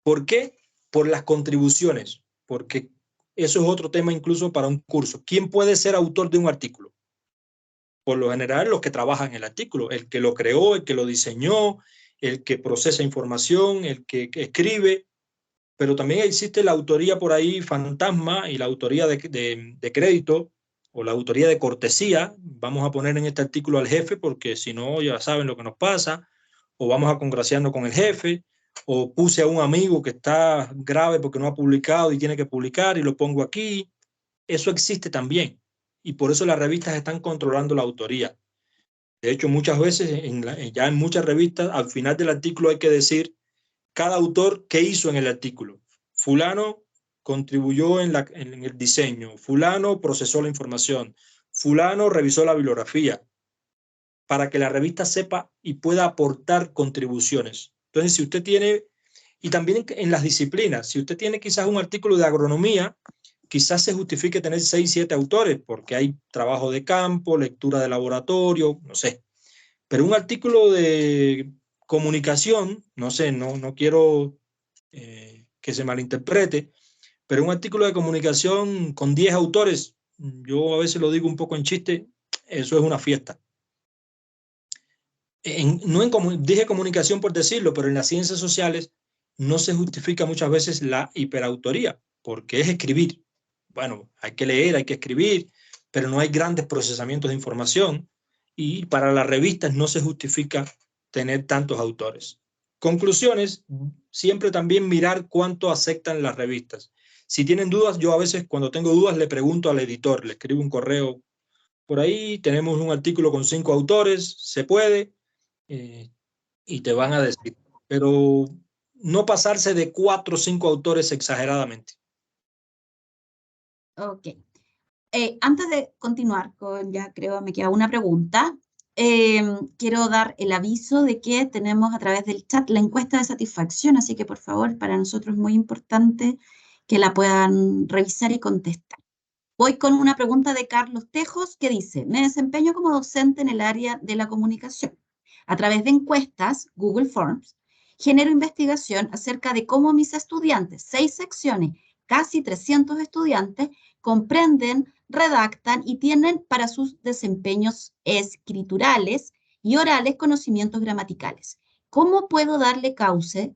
¿Por qué? Por las contribuciones. Porque eso es otro tema incluso para un curso. ¿Quién puede ser autor de un artículo? Por lo general, los que trabajan en el artículo. El que lo creó, el que lo diseñó, el que procesa información, el que escribe. Pero también existe la autoría por ahí fantasma y la autoría de crédito o la autoría de cortesía. Vamos a poner en este artículo al jefe porque si no ya saben lo que nos pasa, o vamos a congraciarnos con el jefe, o puse a un amigo que está grave porque no ha publicado y tiene que publicar y lo pongo aquí. Eso existe también y por eso las revistas están controlando la autoría. De hecho, muchas veces ya en muchas revistas al final del artículo hay que decir cada autor qué hizo en el artículo. Fulano contribuyó en el diseño, fulano procesó la información, fulano revisó la bibliografía, para que la revista sepa y pueda aportar contribuciones. Entonces, si usted tiene, y también en las disciplinas, si usted tiene quizás un artículo de agronomía, quizás se justifique tener 6, 7 autores, porque hay trabajo de campo, lectura de laboratorio, no sé. Pero un artículo de comunicación, no sé, no quiero que se malinterprete, pero un artículo de comunicación con 10 autores, yo a veces lo digo un poco en chiste, eso es una fiesta. Dije comunicación por decirlo, pero en las ciencias sociales no se justifica muchas veces la hiperautoría, porque es escribir. Bueno, hay que leer, hay que escribir, pero no hay grandes procesamientos de información y para las revistas no se justifica tener tantos autores. Conclusiones, siempre también mirar cuánto aceptan las revistas. Si tienen dudas, yo a veces cuando tengo dudas le pregunto al editor, le escribo un correo por ahí, tenemos un artículo con 5 autores, ¿se puede? Y te van a decir, pero no pasarse de 4 o 5 autores exageradamente. Ok. Antes de continuar con, ya creo me queda una pregunta, quiero dar el aviso de que tenemos a través del chat la encuesta de satisfacción, así que por favor, para nosotros es muy importante que la puedan revisar y contestar. Voy con una pregunta de Carlos Tejos que dice, me desempeño como docente en el área de la comunicación. A través de encuestas, Google Forms, genero investigación acerca de cómo mis estudiantes, 6 secciones, casi 300 estudiantes, comprenden, redactan y tienen para sus desempeños escriturales y orales conocimientos gramaticales. ¿Cómo puedo darle cauce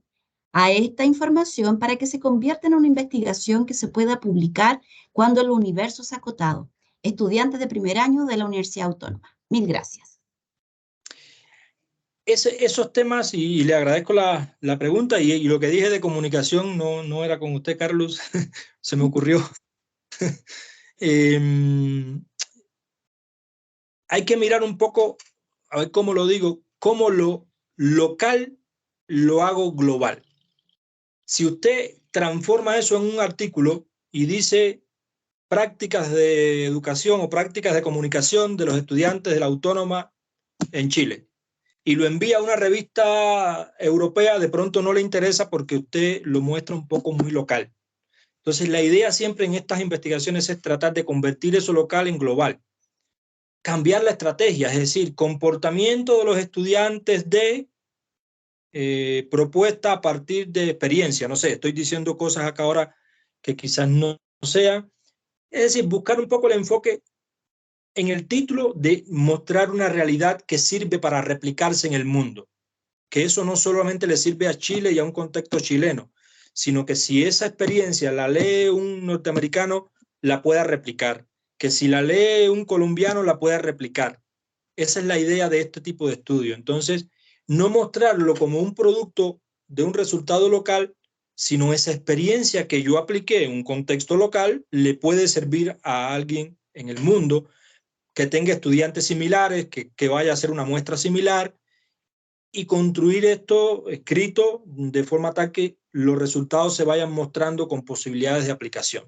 a esta información para que se convierta en una investigación que se pueda publicar cuando el universo es acotado? Estudiantes de primer año de la Universidad Autónoma. Mil gracias. Esos temas, y le agradezco la pregunta, y lo que dije de comunicación no era con usted, Carlos, se me ocurrió. Hay que mirar un poco, a ver cómo lo digo, cómo lo local lo hago global. Si usted transforma eso en un artículo y dice prácticas de educación o prácticas de comunicación de los estudiantes de la Autónoma en Chile. Y lo envía a una revista europea, de pronto no le interesa porque usted lo muestra un poco muy local. Entonces, la idea siempre en estas investigaciones es tratar de convertir eso local en global. Cambiar la estrategia, es decir, comportamiento de los estudiantes de propuesta a partir de experiencia. No sé, estoy diciendo cosas acá ahora que quizás no sean. Es decir, buscar un poco el enfoque en el título de mostrar una realidad que sirve para replicarse en el mundo. Que eso no solamente le sirve a Chile y a un contexto chileno, sino que si esa experiencia la lee un norteamericano, la pueda replicar. Que si la lee un colombiano, la pueda replicar. Esa es la idea de este tipo de estudio. Entonces, no mostrarlo como un producto de un resultado local, sino esa experiencia que yo apliqué en un contexto local le puede servir a alguien en el mundo que tenga estudiantes similares, que vaya a hacer una muestra similar y construir esto escrito de forma tal que los resultados se vayan mostrando con posibilidades de aplicación.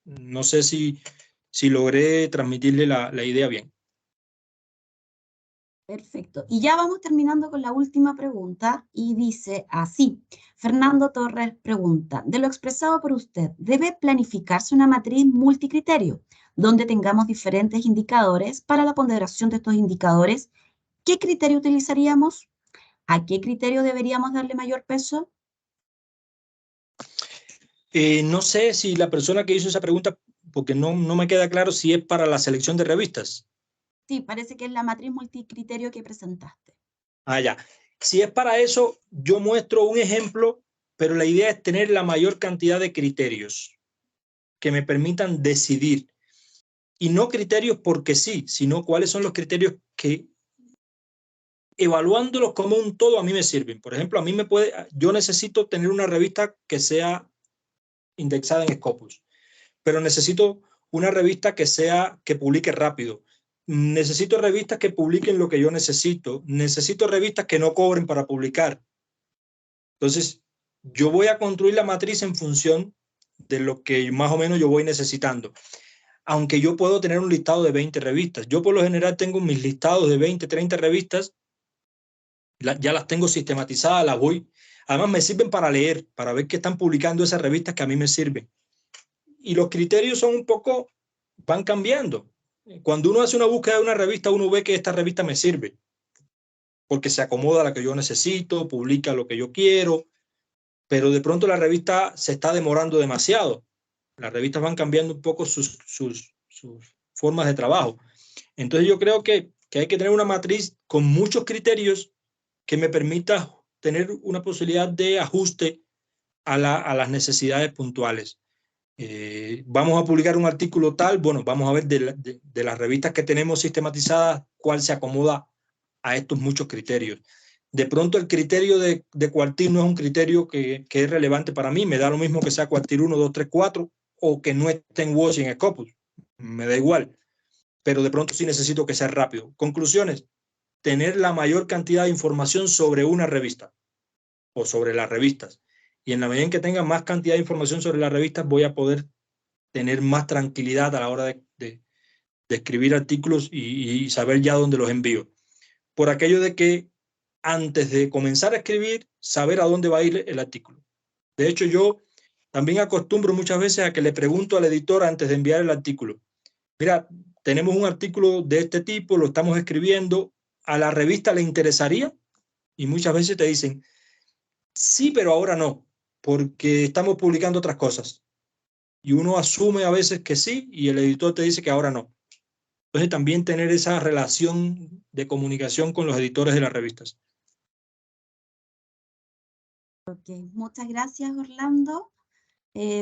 No sé si logré transmitirle la idea bien. Perfecto. Y ya vamos terminando con la última pregunta y dice así. Fernando Torres pregunta, de lo expresado por usted, ¿debe planificarse una matriz multicriterio donde tengamos diferentes indicadores para la ponderación de estos indicadores? ¿Qué criterio utilizaríamos? ¿A qué criterio deberíamos darle mayor peso? No sé si la persona que hizo esa pregunta, porque no me queda claro si es para la selección de revistas. Sí, parece que es la matriz multicriterio que presentaste. Ah, ya. Si es para eso, yo muestro un ejemplo, pero la idea es tener la mayor cantidad de criterios que me permitan decidir. Y no criterios porque sí, sino cuáles son los criterios que, evaluándolos como un todo, a mí me sirven. Por ejemplo, yo necesito tener una revista que sea indexada en Scopus, pero necesito una revista que publique rápido. Necesito revistas que publiquen lo que yo necesito. Necesito revistas que no cobren para publicar. Entonces, yo voy a construir la matriz en función de lo que más o menos yo voy necesitando. Aunque yo puedo tener un listado de 20 revistas. Yo por lo general tengo mis listados de 20, 30 revistas, ya las tengo sistematizadas, las voy. Además me sirven para leer, para ver qué están publicando esas revistas que a mí me sirven. Y los criterios son un poco, van cambiando. Cuando uno hace una búsqueda de una revista, uno ve que esta revista me sirve, porque se acomoda a la que yo necesito, publica lo que yo quiero, pero de pronto la revista se está demorando demasiado. Las revistas van cambiando un poco sus formas de trabajo. Entonces yo creo que hay que tener una matriz con muchos criterios que me permita tener una posibilidad de ajuste a las necesidades puntuales. Vamos a publicar un artículo tal, bueno, vamos a ver de las revistas que tenemos sistematizadas, cuál se acomoda a estos muchos criterios. De pronto el criterio de Quartil no es un criterio que es relevante para mí, me da lo mismo que sea Quartil 1, 2, 3, 4 o que no esté en WOS y en Scopus, me da igual, pero de pronto sí necesito que sea rápido. Conclusiones, tener la mayor cantidad de información sobre una revista o sobre las revistas. Y en la medida en que tenga más cantidad de información sobre las revistas, voy a poder tener más tranquilidad a la hora de escribir artículos y saber ya dónde los envío. Por aquello de que antes de comenzar a escribir, saber a dónde va a ir el artículo. De hecho, yo también acostumbro muchas veces a que le pregunto al editor antes de enviar el artículo, mira, tenemos un artículo de este tipo, lo estamos escribiendo, ¿a la revista le interesaría? Y muchas veces te dicen, sí, pero ahora no, porque estamos publicando otras cosas. Y uno asume a veces que sí y el editor te dice que ahora no. Entonces también tener esa relación de comunicación con los editores de las revistas. Ok, muchas gracias, Orlando.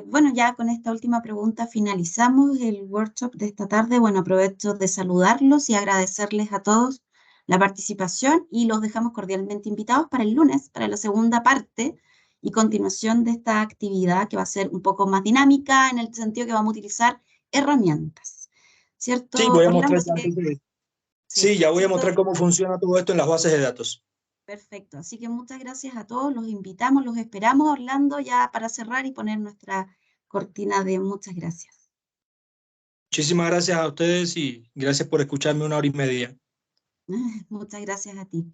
Bueno, ya con esta última pregunta finalizamos el workshop de esta tarde. Bueno, aprovecho de saludarlos y agradecerles a todos la participación y los dejamos cordialmente invitados para el lunes, para la segunda parte y continuación de esta actividad que va a ser un poco más dinámica en el sentido que vamos a utilizar herramientas, ¿cierto, Sí, voy a Orlando? mostrar, Sí, ya voy a ¿cierto? mostrar cómo funciona todo esto en las bases de datos. Perfecto, así que muchas gracias a todos, los invitamos, los esperamos, Orlando, ya para cerrar y poner nuestra cortina de muchas gracias. Muchísimas gracias a ustedes y gracias por escucharme 1 hora y media. Muchas gracias a ti.